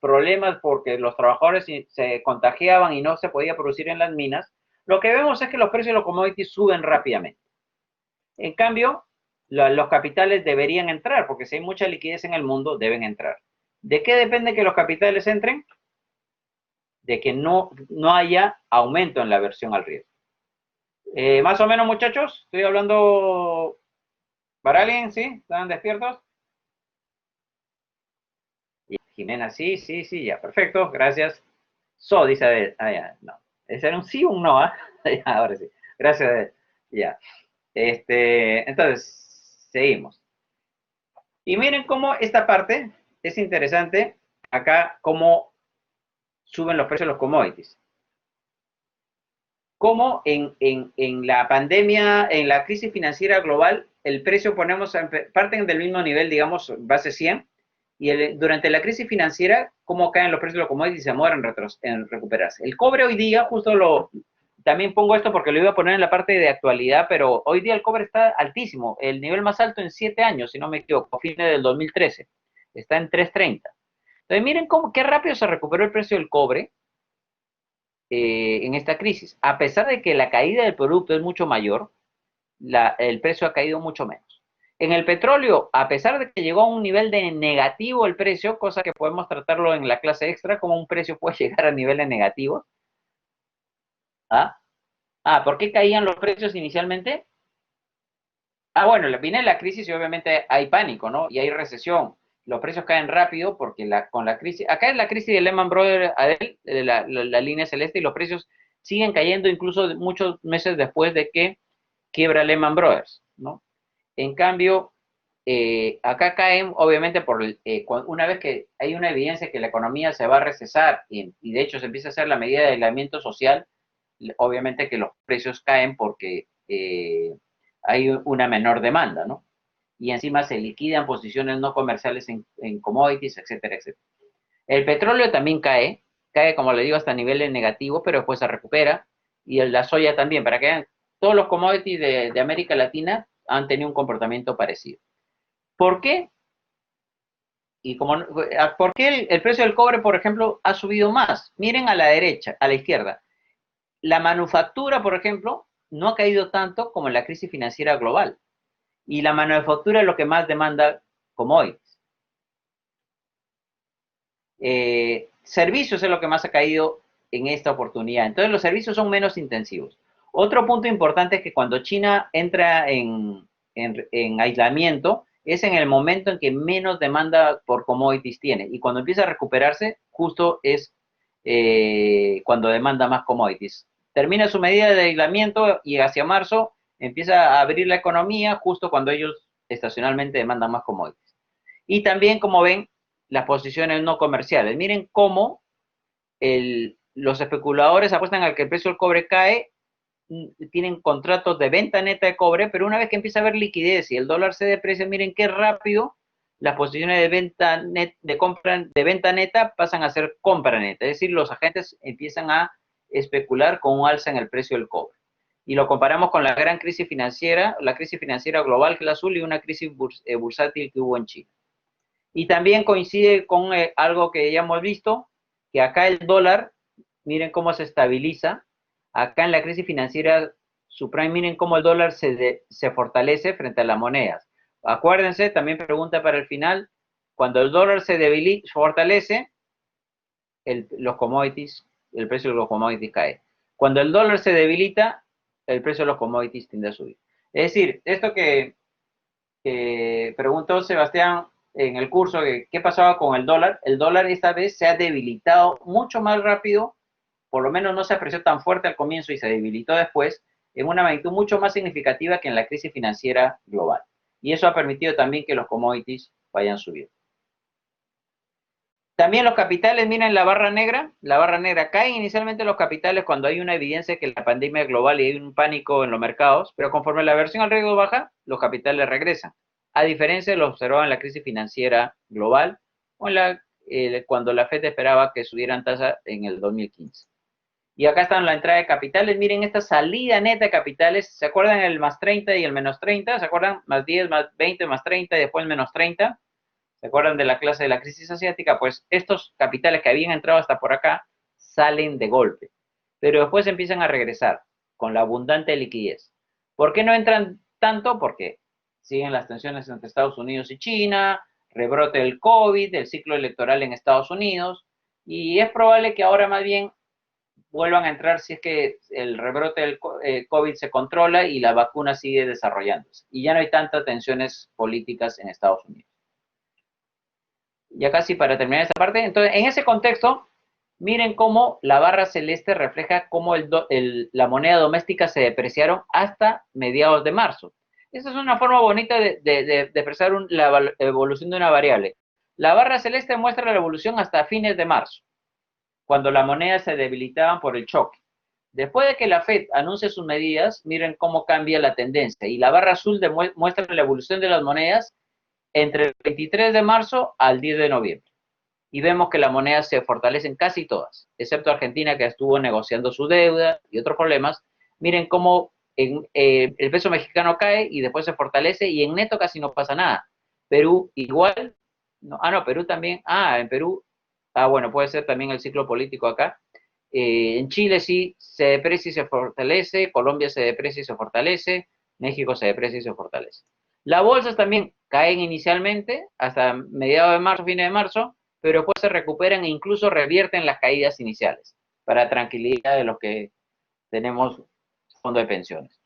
problemas porque los trabajadores se contagiaban y no se podía producir en las minas, lo que vemos es que los precios de los commodities suben rápidamente. En cambio, los capitales deberían entrar, porque si hay mucha liquidez en el mundo, deben entrar. ¿De qué depende que los capitales entren? De que no haya aumento en la aversión al riesgo. Más o menos, muchachos, estoy hablando para alguien, ¿sí? ¿Están despiertos? Jimena, sí, sí, sí, ya, perfecto, gracias. Dice, ya, no. ¿Ese era un sí o un no? ¿Ah? Ya, ahora sí. Gracias, ya. Entonces, seguimos. Y miren cómo esta parte es interesante. Acá, cómo suben los precios de los commodities. Cómo en la pandemia, en la crisis financiera global, el precio parten del mismo nivel, digamos, base 100, y durante la crisis financiera, cómo caen los precios de los commodities y se mueren en recuperarse. El cobre hoy día, también pongo esto porque lo iba a poner en la parte de actualidad, pero hoy día el cobre está altísimo, el nivel más alto en 7 años, si no me equivoco, a fines del 2013, está en 3.30. Entonces miren qué rápido se recuperó el precio del cobre en esta crisis. A pesar de que la caída del producto es mucho mayor, el precio ha caído mucho menos. En el petróleo, a pesar de que llegó a un nivel de negativo el precio, cosa que podemos tratarlo en la clase extra, como un precio puede llegar a niveles negativos. ¿Ah? ¿Por qué caían los precios inicialmente? Bueno, viene la crisis y obviamente hay pánico, ¿no? Y hay recesión. Los precios caen rápido porque con la crisis, acá es la crisis de Lehman Brothers, la línea celeste, y los precios siguen cayendo incluso muchos meses después de que quiebra Lehman Brothers, ¿no? En cambio, acá caen, obviamente, una vez que hay una evidencia que la economía se va a recesar y de hecho se empieza a hacer la medida de aislamiento social, obviamente que los precios caen porque hay una menor demanda, ¿no? Y encima se liquidan posiciones no comerciales en commodities, etcétera, etcétera. El petróleo también cae, como le digo, hasta niveles negativos, pero después se recupera. Y la soya también, para que vean, todos los commodities de América Latina han tenido un comportamiento parecido. ¿Por qué? ¿Por qué el precio del cobre, por ejemplo, ha subido más? Miren a la derecha, a la izquierda. La manufactura, por ejemplo, no ha caído tanto como en la crisis financiera global. Y la manufactura es lo que más demanda commodities. Servicios es lo que más ha caído en esta oportunidad. Entonces los servicios son menos intensivos. Otro punto importante es que cuando China entra en aislamiento, es en el momento en que menos demanda por commodities tiene. Y cuando empieza a recuperarse, justo es cuando demanda más commodities. Termina su medida de aislamiento y hacia marzo empieza a abrir la economía justo cuando ellos estacionalmente demandan más commodities. Y también, como ven, las posiciones no comerciales. Miren cómo los especuladores apuestan a que el precio del cobre cae, tienen contratos de venta neta de cobre, pero una vez que empieza a haber liquidez y el dólar se deprecia, miren qué rápido las posiciones de venta de venta neta pasan a ser compra neta, es decir, los agentes empiezan a especular con un alza en el precio del cobre. Y lo comparamos con la gran crisis financiera, la crisis financiera global, que es la azul, y una crisis bursátil que hubo en China. Y también coincide con algo que ya hemos visto, que acá el dólar, miren cómo se estabiliza. Acá en la crisis financiera subprime, miren cómo el dólar se fortalece frente a las monedas. Acuérdense, también pregunta para el final, cuando el dólar se fortalece, los commodities el precio de los commodities cae. Cuando el dólar se debilita, el precio de los commodities tiende a subir. Es decir, esto que preguntó Sebastián en el curso, de qué pasaba con el dólar esta vez se ha debilitado mucho más rápido, por lo menos no se apreció tan fuerte al comienzo y se debilitó después, en una magnitud mucho más significativa que en la crisis financiera global. Y eso ha permitido también que los commodities vayan subiendo. También los capitales, miren la barra negra, caen inicialmente los capitales cuando hay una evidencia que la pandemia es global y hay un pánico en los mercados, pero conforme la aversión al riesgo baja, los capitales regresan, a diferencia de lo observado en la crisis financiera global o cuando la Fed esperaba que subieran tasas en el 2015. Y acá están la entrada de capitales, miren esta salida neta de capitales, ¿se acuerdan el más 30 y el menos 30? ¿Se acuerdan? Más 10, más 20, más 30 y después menos 30. ¿Se acuerdan de la clase de la crisis asiática? Pues estos capitales que habían entrado hasta por acá salen de golpe, pero después empiezan a regresar con la abundante liquidez. ¿Por qué no entran tanto? Porque siguen las tensiones entre Estados Unidos y China, rebrote del COVID, el ciclo electoral en Estados Unidos, y es probable que ahora más bien vuelvan a entrar si es que el rebrote del COVID se controla y la vacuna sigue desarrollándose. Y ya no hay tantas tensiones políticas en Estados Unidos. Ya casi para terminar esta parte, entonces en ese contexto, miren cómo la barra celeste refleja cómo la moneda doméstica se depreciaron hasta mediados de marzo. Esta es una forma bonita de expresar la evolución de una variable. La barra celeste muestra la evolución hasta fines de marzo, cuando la moneda se debilitaba por el choque. Después de que la Fed anuncie sus medidas, miren cómo cambia la tendencia. Y la barra azul muestra la evolución de las monedas entre el 23 de marzo al 10 de noviembre. Y vemos que las monedas se fortalecen casi todas, excepto Argentina, que estuvo negociando su deuda y otros problemas. Miren cómo el peso mexicano cae y después se fortalece y en neto casi no pasa nada. Perú igual. No, Perú también. En Perú. Bueno, puede ser también el ciclo político acá. En Chile sí se deprecia y se fortalece. Colombia se deprecia y se fortalece. México se deprecia y se fortalece. Las bolsas también caen inicialmente hasta mediados de marzo, fines de marzo, pero después se recuperan e incluso revierten las caídas iniciales para tranquilidad de los que tenemos fondo de pensiones.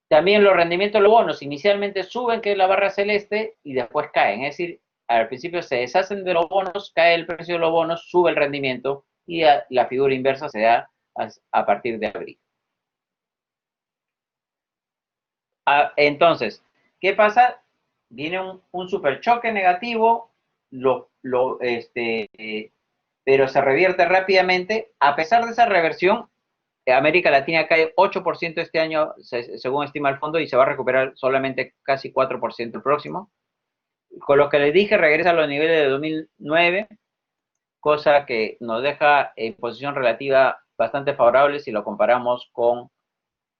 También los rendimientos de los bonos inicialmente suben, que es la barra celeste, y después caen. Es decir, al principio se deshacen de los bonos, cae el precio de los bonos, sube el rendimiento y la figura inversa se da a partir de abril. Entonces, ¿qué pasa? Viene un super choque negativo, pero se revierte rápidamente. A pesar de esa reversión, América Latina cae 8% este año, según estima el fondo, y se va a recuperar solamente casi 4% el próximo. Con lo que les dije, regresa a los niveles de 2009, cosa que nos deja en posición relativa bastante favorable si lo comparamos con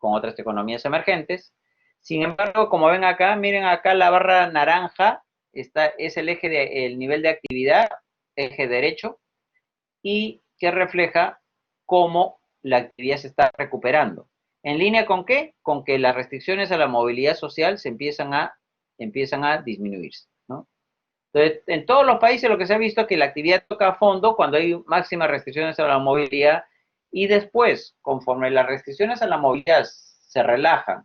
otras economías emergentes. Sin embargo, como ven acá, miren acá la barra naranja, es el eje el nivel de actividad, eje derecho, y que refleja cómo la actividad se está recuperando. ¿En línea con qué? Con que las restricciones a la movilidad social se empiezan a disminuirse, ¿no? Entonces, en todos los países lo que se ha visto es que la actividad toca a fondo cuando hay máximas restricciones a la movilidad y después, conforme las restricciones a la movilidad se relajan,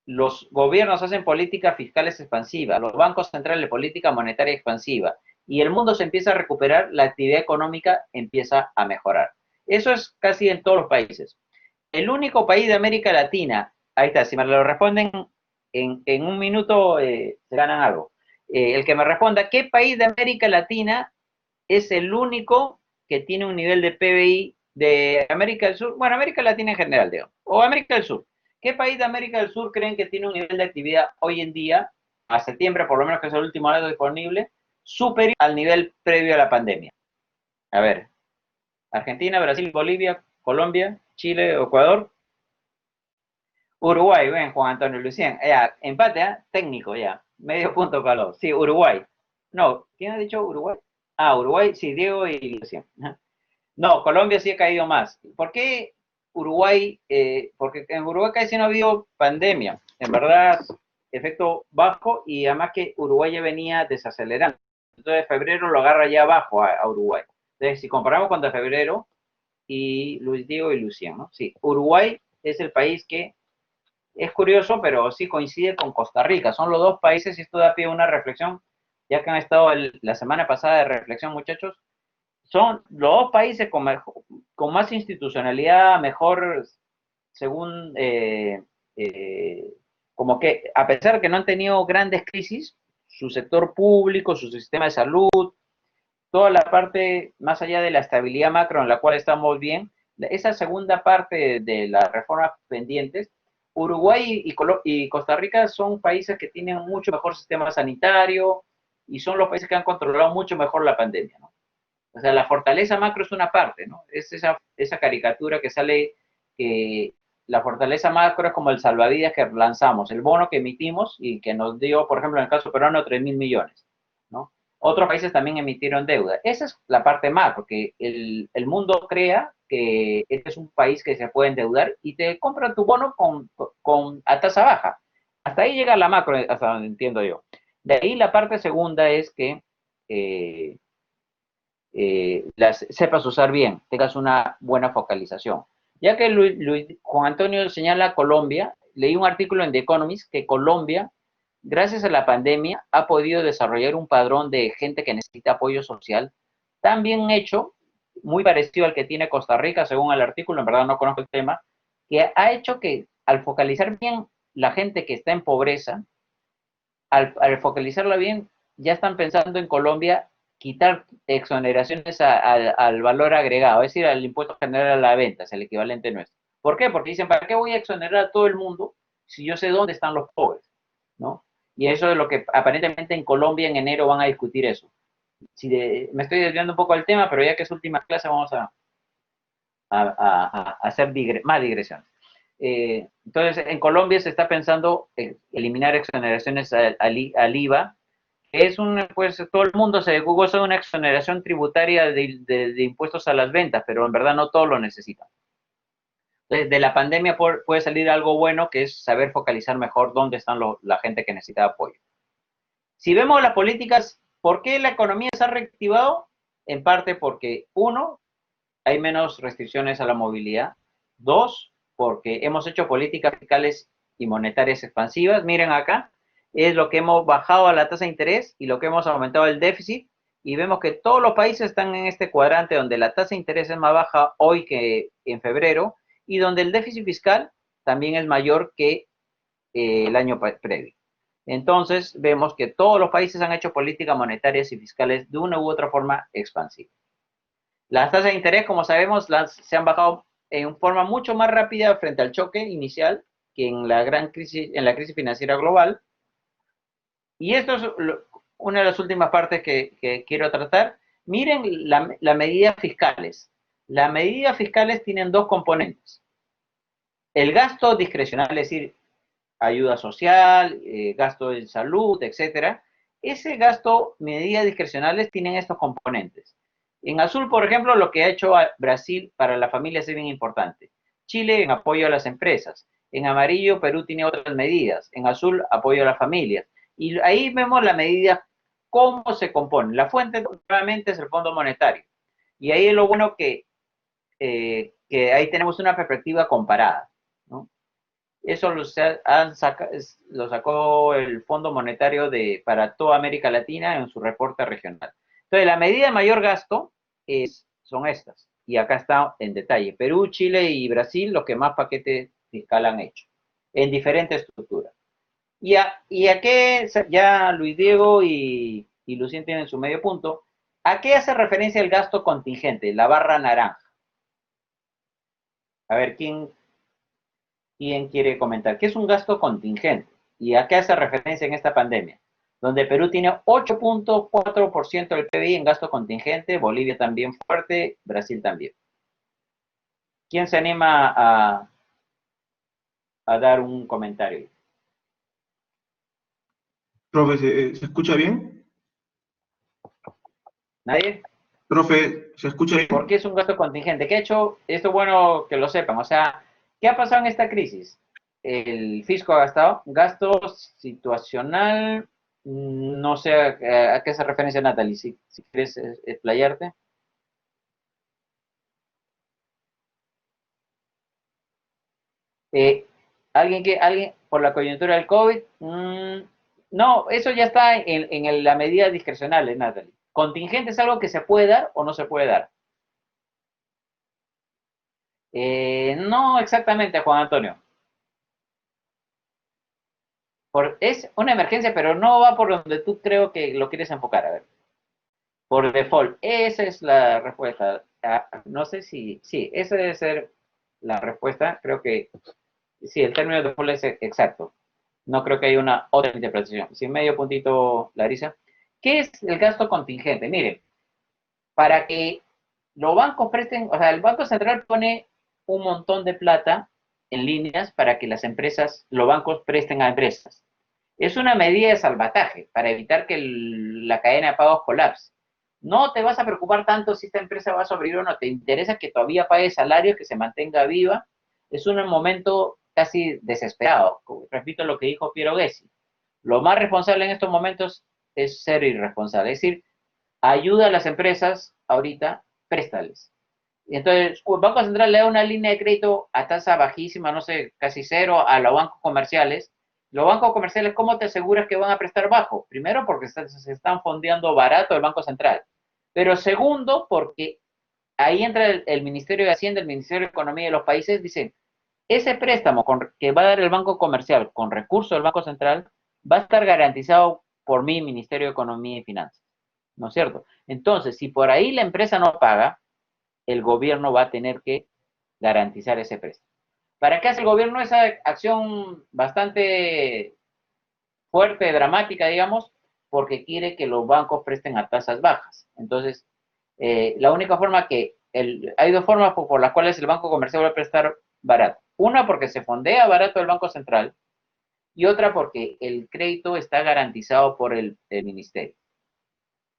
los gobiernos hacen políticas fiscales expansivas, los bancos centrales política monetaria expansiva, y el mundo se empieza a recuperar, la actividad económica empieza a mejorar. Eso es casi en todos los países. El único país de América Latina, ahí está, si me lo responden en un minuto, se ganan algo. El que me responda, ¿qué país de América Latina es el único que tiene un nivel de PBI de América del Sur? Bueno, América Latina en general, digamos, o América del Sur. ¿Qué país de América del Sur creen que tiene un nivel de actividad hoy en día, a septiembre por lo menos, que es el último dato disponible, superior al nivel previo a la pandemia? A ver, Argentina, Brasil, Bolivia, Colombia, Chile, Ecuador. Uruguay, ven, Juan Antonio Lucien. Ya, empate, técnico ya. Medio punto para los. Sí, Uruguay. No, ¿quién ha dicho Uruguay? Uruguay, sí, Diego y Lucien. No, Colombia sí ha caído más. ¿Por qué Uruguay? Porque en Uruguay casi no ha habido pandemia. En verdad, efecto bajo, y además que Uruguay ya venía desacelerando. Entonces, febrero lo agarra ya abajo a Uruguay. Entonces, si comparamos contra febrero, y Luis Diego y Luciano, ¿no? Sí, Uruguay es el país que es curioso, pero sí coincide con Costa Rica. Son los dos países, y esto da pie a una reflexión, ya que han estado la semana pasada de reflexión, muchachos, son los dos países con más institucionalidad, mejor, según, como que a pesar de que no han tenido grandes crisis, su sector público, su sistema de salud, toda la parte más allá de la estabilidad macro en la cual estamos bien, esa segunda parte de las reformas pendientes, Uruguay y Costa Rica son países que tienen mucho mejor sistema sanitario y son los países que han controlado mucho mejor la pandemia, ¿no? O sea, la fortaleza macro es una parte, ¿no? Es esa caricatura que sale que la fortaleza macro es como el salvavidas que lanzamos, el bono que emitimos y que nos dio, por ejemplo, en el caso peruano, 3.000 millones, ¿no? Otros países también emitieron deuda. Esa es la parte macro, que el mundo crea que este es un país que se puede endeudar y te compra tu bono a tasa baja. Hasta ahí llega la macro, hasta donde entiendo yo. De ahí la parte segunda es que las sepas usar bien, tengas una buena focalización. Ya que Juan Antonio señala Colombia, leí un artículo en The Economist que Colombia, gracias a la pandemia, ha podido desarrollar un padrón de gente que necesita apoyo social tan bien hecho, muy parecido al que tiene Costa Rica, según el artículo, en verdad no conozco el tema, que ha hecho que al focalizar bien la gente que está en pobreza, al focalizarla bien, ya están pensando en Colombia quitar exoneraciones al valor agregado, es decir, al impuesto general a la venta, es el equivalente nuestro. ¿Por qué? Porque dicen, ¿para qué voy a exonerar a todo el mundo si yo sé dónde están los pobres? ¿No? Y eso es lo que aparentemente en Colombia en enero van a discutir eso. Me estoy desviando un poco del tema, pero ya que es última clase vamos a hacer más digresiones. Entonces, en Colombia se está pensando eliminar exoneraciones al IVA. Pues todo el mundo se goza de una exoneración tributaria de impuestos a las ventas, pero en verdad no todos lo necesitan. Entonces, de la pandemia puede salir algo bueno, que es saber focalizar mejor dónde están la gente que necesita apoyo. Si vemos las políticas, ¿por qué la economía se ha reactivado? En parte porque, uno, hay menos restricciones a la movilidad. Dos, porque hemos hecho políticas fiscales y monetarias expansivas. Miren acá, es lo que hemos bajado a la tasa de interés y lo que hemos aumentado el déficit. Y vemos que todos los países están en este cuadrante donde la tasa de interés es más baja hoy que en febrero y donde el déficit fiscal también es mayor que el año previo. Entonces, vemos que todos los países han hecho políticas monetarias y fiscales de una u otra forma expansiva. Las tasas de interés, como sabemos, se han bajado en forma mucho más rápida frente al choque inicial que en la gran crisis, en la crisis financiera global. Y esto es una de las últimas partes que quiero tratar. Miren las medidas fiscales. Las medidas fiscales tienen dos componentes. El gasto discrecional, es decir, ayuda social, gasto en salud, etcétera. Ese gasto, medidas discrecionales, tienen estos componentes. En azul, por ejemplo, lo que ha hecho Brasil para la familia es bien importante. Chile en apoyo a las empresas. En amarillo, Perú tiene otras medidas. En azul, apoyo a las familias. Y ahí vemos la medida, cómo se compone. La fuente, nuevamente, es el Fondo Monetario. Y ahí es lo bueno que ahí tenemos una perspectiva comparada, ¿no? Eso lo sacó el Fondo Monetario para toda América Latina en su reporte regional. Entonces, la medida de mayor gasto son estas. Y acá está en detalle. Perú, Chile y Brasil, los que más paquete fiscal han hecho, en diferentes estructuras. Y a qué, ya Luis Diego y Lucien tienen su medio punto, ¿a qué hace referencia el gasto contingente, la barra naranja? A ver, ¿quién quiere comentar? ¿Qué es un gasto contingente? ¿Y a qué hace referencia en esta pandemia? Donde Perú tiene 8.4% del PBI en gasto contingente, Bolivia también fuerte, Brasil también. ¿Quién se anima a dar un comentario? Profe, ¿se escucha bien? ¿Nadie? Profe, ¿se escucha ¿Por qué bien? es un gasto contingente? ¿Qué ha hecho? Esto es bueno que lo sepan. O sea, ¿qué ha pasado en esta crisis? El fisco ha gastado. Gasto situacional, no sé a qué hace referencia Natalie, si quieres explayarte. Eh, alguien por la coyuntura del COVID? No, eso ya está en la medida discrecional, Natalie. Contingente es algo que se puede dar o no se puede dar. No exactamente, Juan Antonio. Es una emergencia, pero no va por donde tú creo que lo quieres enfocar. A ver, por default, esa es la respuesta. No sé si, sí, esa debe ser la respuesta. Creo que sí, el término de default es exacto. No creo que haya una otra interpretación. Sin medio puntito, Larisa. ¿Qué es el gasto contingente? Miren, para que los bancos presten, o sea, el Banco Central pone un montón de plata en líneas para que las empresas, los bancos presten a empresas. Es una medida de salvataje para evitar que la cadena de pagos colapse. No te vas a preocupar tanto si esta empresa va a sobrevivir o no, te interesa que todavía pague salario, que se mantenga viva. Es un momento casi desesperado. Repito lo que dijo Piero Gessi. Lo más responsable en estos momentos es ser irresponsable, es decir, ayuda a las empresas ahorita, préstales. Y entonces, el Banco Central le da una línea de crédito a tasa bajísima, no sé, casi cero, a los bancos comerciales. Los bancos comerciales, ¿cómo te aseguras que van a prestar bajo? Primero, porque se están fondeando barato el Banco Central. Pero segundo, porque ahí entra el Ministerio de Hacienda, el Ministerio de Economía de los países, dicen, ese préstamo que va a dar el Banco Comercial con recursos del Banco Central va a estar garantizado por mi Ministerio de Economía y Finanzas. ¿No es cierto? Entonces, si por ahí la empresa no paga, el gobierno va a tener que garantizar ese préstamo. ¿Para qué hace el gobierno esa acción bastante fuerte, dramática, digamos? Porque quiere que los bancos presten a tasas bajas. Entonces, la única forma hay dos formas por las cuales el banco comercial va a prestar barato. Una, porque se fondea barato el Banco Central, y otra, porque el crédito está garantizado por el ministerio.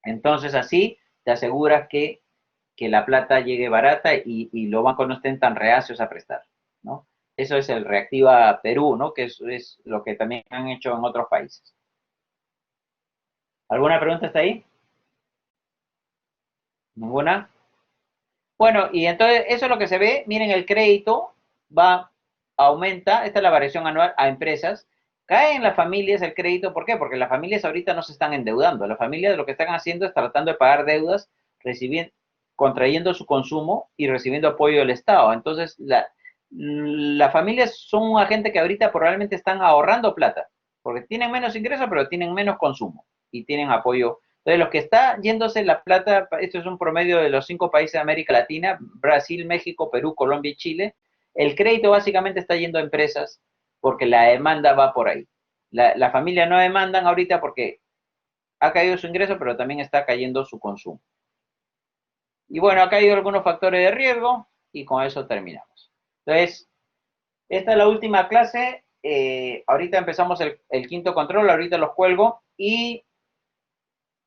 Entonces, así te aseguras que la plata llegue barata y los bancos no estén tan reacios a prestar, ¿no? Eso es el Reactiva Perú, ¿no? Que es lo que también han hecho en otros países. ¿Alguna pregunta hasta ahí? ¿Ninguna? Bueno, y entonces eso es lo que se ve. Miren, el crédito aumenta, esta es la variación anual a empresas. Cae en las familias el crédito, ¿por qué? Porque las familias ahorita no se están endeudando. Las familias lo que están haciendo es tratando de pagar deudas, recibiendo, contrayendo su consumo y recibiendo apoyo del Estado. Entonces, las familias son un agente que ahorita probablemente están ahorrando plata, porque tienen menos ingresos, pero tienen menos consumo y tienen apoyo. Entonces, los que está yéndose la plata, esto es un promedio de los 5 países de América Latina, Brasil, México, Perú, Colombia y Chile, el crédito básicamente está yendo a empresas porque la demanda va por ahí. La familia no demandan ahorita porque ha caído su ingreso, pero también está cayendo su consumo. Y bueno, acá hay algunos factores de riesgo y con eso terminamos. Entonces, esta es la última clase. Ahorita empezamos el quinto control, ahorita los cuelgo y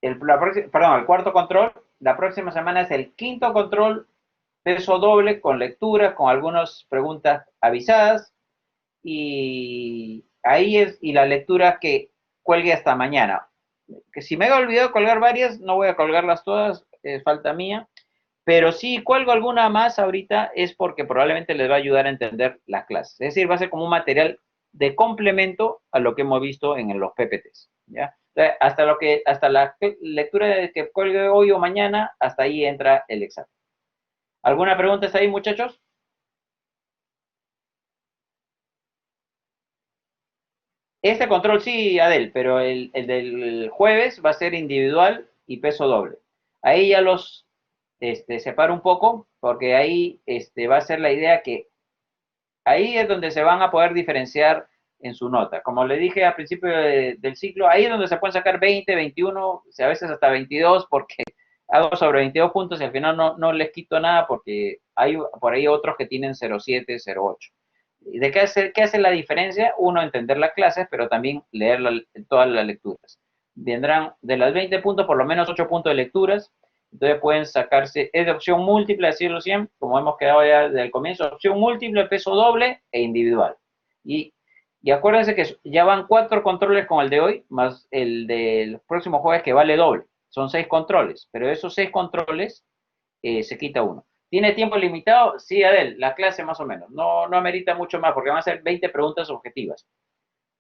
el cuarto control. La próxima semana es el quinto control, peso doble, con lecturas, con algunas preguntas avisadas. Y ahí y la lectura que cuelgue hasta mañana. Que si me he olvidado colgar varias, no voy a colgarlas todas, es falta mía. Pero si cuelgo alguna más ahorita es porque probablemente les va a ayudar a entender las clases. Es decir, va a ser como un material de complemento a lo que hemos visto en los PPTs. ¿Ya? Hasta la lectura que cuelgue hoy o mañana, hasta ahí entra el examen. ¿Alguna pregunta está ahí, muchachos? Este control sí, Adel, pero el del jueves va a ser individual y peso doble. Ahí ya los separo un poco, porque ahí va a ser la idea que ahí es donde se van a poder diferenciar en su nota. Como le dije al principio del ciclo, ahí es donde se pueden sacar 20, 21, a veces hasta 22, porque hago sobre 22 puntos y al final no les quito nada porque hay por ahí otros que tienen 0,7, 0,8. ¿De qué hace la diferencia? Uno, entender las clases, pero también leer todas las lecturas. Vendrán de las 20 puntos, por lo menos 8 puntos de lecturas. Entonces pueden sacarse, es de opción múltiple, decirlo siempre, como hemos quedado ya desde el comienzo, opción múltiple, peso doble e individual. Y acuérdense que ya van 4 controles con el de hoy, más el del próximo jueves que vale doble. Son 6 controles, pero de esos 6 controles se quita uno. ¿Tiene tiempo limitado? Sí, Adel, la clase más o menos. No, no amerita mucho más porque van a ser 20 preguntas objetivas.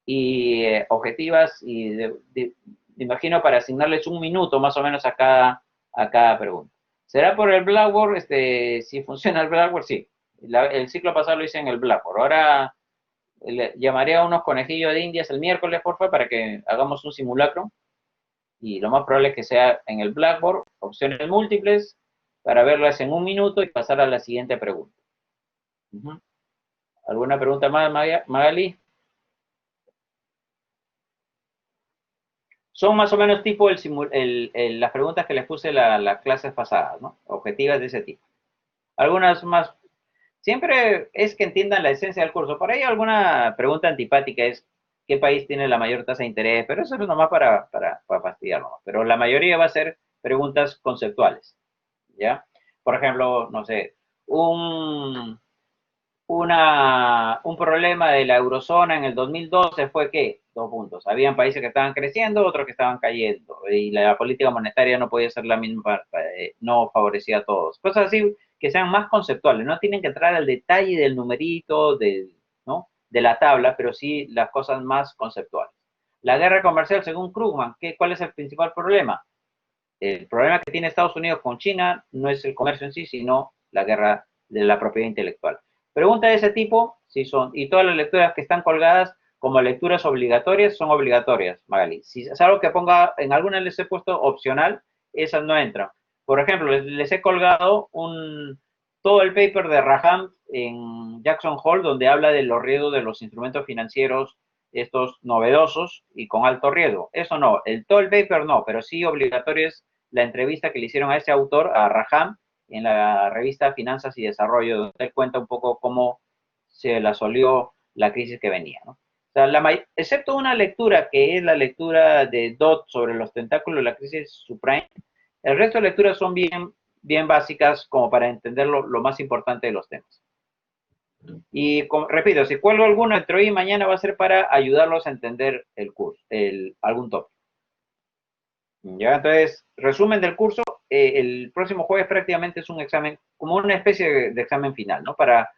Y objetivas y imagino para asignarles un minuto más o menos a cada pregunta. ¿Será por el Blackboard? Si funciona el Blackboard, sí. El ciclo pasado lo hice en el Blackboard. Ahora le llamaré a unos conejillos de indias el miércoles, por favor, para que hagamos un simulacro. Y lo más probable es que sea en el Blackboard, opciones múltiples, para verlas en un minuto y pasar a la siguiente pregunta. ¿Alguna pregunta más, Magali? Son más o menos tipo las preguntas que les puse las clases pasadas, ¿no? Objetivas de ese tipo. Algunas más. Siempre es que entiendan la esencia del curso. Por ahí alguna pregunta antipática es ¿qué país tiene la mayor tasa de interés? Pero eso es nomás para fastidiarnos. Pero la mayoría va a ser preguntas conceptuales, ¿ya? Por ejemplo, no sé, un, un problema de la eurozona en el 2012 fue que, dos puntos, habían países que estaban creciendo, otros que estaban cayendo, y la política monetaria no podía ser la misma, no favorecía a todos. Cosas así que sean más conceptuales, no tienen que entrar al detalle del numerito, ¿no? De la tabla, pero sí las cosas más conceptuales. La guerra comercial, según Krugman, ¿cuál es el principal problema? El problema que tiene Estados Unidos con China no es el comercio en sí, sino la guerra de la propiedad intelectual. Pregunta de ese tipo, si son, y todas las lecturas que están colgadas como lecturas obligatorias, son obligatorias, Magali. Si es algo que ponga, en algunas les he puesto opcional, esas no entran. Por ejemplo, les he colgado todo el paper de Raham en Jackson Hole, donde habla de los riesgos de los instrumentos financieros, estos novedosos y con alto riesgo. Eso no, todo el paper no, pero sí obligatorio es la entrevista que le hicieron a ese autor, a Raham, en la revista Finanzas y Desarrollo, donde él cuenta un poco cómo se la solió la crisis que venía, ¿no? O sea, excepto una lectura que es la lectura de Dodd sobre los tentáculos de la crisis subprime, el resto de lecturas son bien básicas como para entender lo más importante de los temas. Y repito, si cuelgo alguno entre hoy y mañana va a ser para ayudarlos a entender el curso, algún tópico. Ya, entonces, resumen del curso, el próximo jueves prácticamente es un examen, como una especie de examen final, ¿no? Para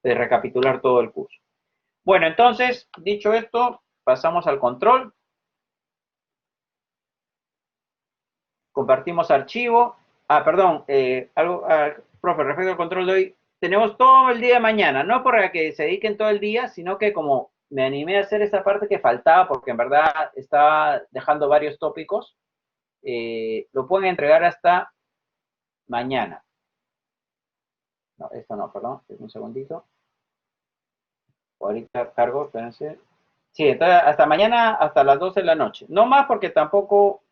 recapitular todo el curso. Bueno, entonces, dicho esto, pasamos al control. Compartimos archivo. Perdón, profe, respecto al control de hoy, tenemos todo el día de mañana, no para que se dediquen todo el día, sino que como me animé a hacer esa parte que faltaba, porque en verdad estaba dejando varios tópicos, lo pueden entregar hasta mañana. No, esto no, perdón, un segundito. Ahorita cargo, espérense. Sí, entonces hasta mañana, hasta las 12 de la noche. No más porque tampoco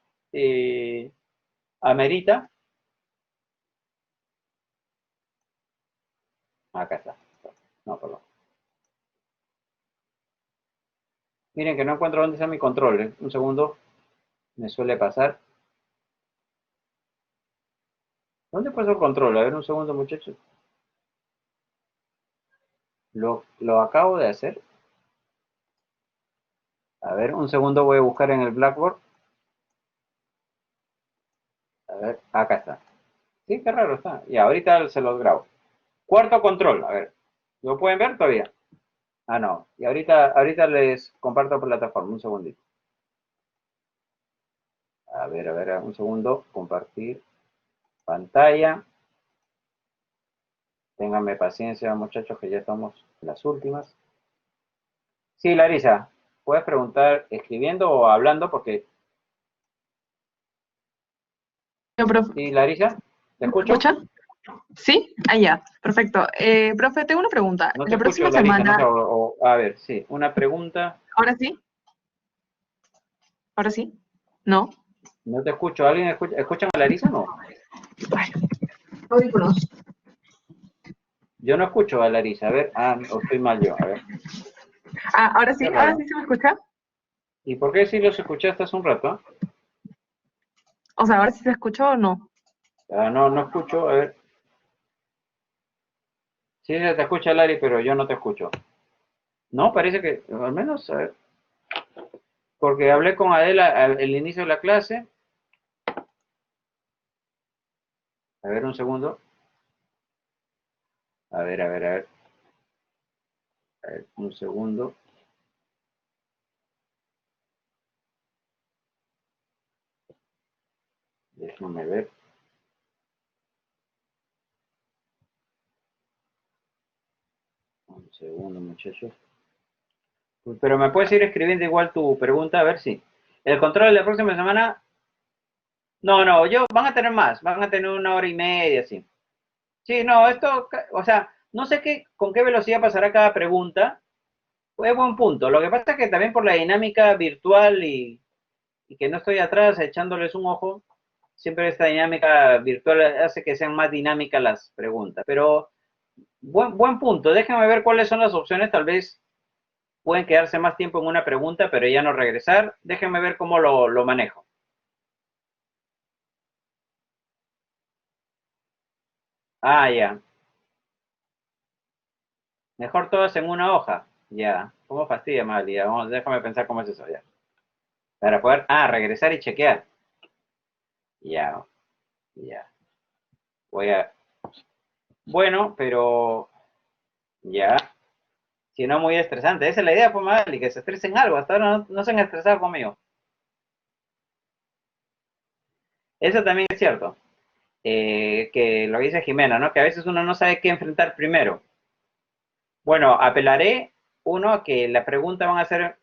amerita. Acá está. No, perdón. Miren que no encuentro dónde está mi control. Un segundo. Me suele pasar. ¿Dónde puso el control? A ver, un segundo, muchachos. Lo acabo de hacer. A ver, un segundo voy a buscar en el Blackboard. A ver, acá está. Sí, qué raro está. Y ahorita se los grabo. Cuarto control, a ver. ¿Lo pueden ver todavía? No. Y ahorita les comparto plataforma. Un segundito. A ver, un segundo. Compartir pantalla. Ténganme paciencia, muchachos, que ya estamos en las últimas. Sí, Larisa, puedes preguntar escribiendo o hablando porque... Yo, profe, Sí, Larisa, ¿te ¿me escucho? escuchan? Sí, ya, perfecto. Profe, tengo una pregunta. No te La escucho, próxima Larisa, no sé, semana, a ver, sí, una pregunta. ¿ahora sí? ¿Ahora sí? ¿No? No te escucho, ¿alguien escucha? ¿Escuchan a Larisa o no? Audífonos. Yo no escucho a Larisa, a ver, o estoy mal yo, a ver, Ahora qué sí raro. se me escucha. ¿Y por qué si los escuchaste hace un rato? O sea, ¿ahora sí se escucha o no? No, no escucho, a ver. Sí, se te escucha, Lari, pero yo no te escucho. No, parece que, al menos, a ver, porque hablé con Adela al inicio de la clase. A ver, un segundo. A ver, a ver, a ver. A ver, un segundo. Déjame ver. Un segundo, muchachos. Pero me puedes ir escribiendo igual tu pregunta, a ver si. El control de la próxima semana. No, no, van a tener más, van a tener 1 hora y media, sí. Sí, no, esto, o sea, no sé con qué velocidad pasará cada pregunta. Es buen punto. Lo que pasa es que también por la dinámica virtual y que no estoy atrás echándoles un ojo, siempre esta dinámica virtual hace que sean más dinámicas las preguntas. Pero buen punto. Déjenme ver cuáles son las opciones. Tal vez pueden quedarse más tiempo en una pregunta, pero ya no regresar. Déjenme ver cómo lo manejo. Ah, ya. Mejor todas en una hoja. Ya. ¿Cómo fastidia, Mali? Vamos, déjame pensar cómo es eso ya. Para poder, regresar y chequear. Ya, ya. Voy a, bueno, pero ya. Si no, muy estresante. Esa es la idea, pues, Mali, que se estresen algo. Hasta ahora no se han estresado conmigo. Eso también es cierto. Que lo dice Jimena, ¿no? Que a veces uno no sabe qué enfrentar primero. Bueno, apelaré, uno, a que la pregunta van a ser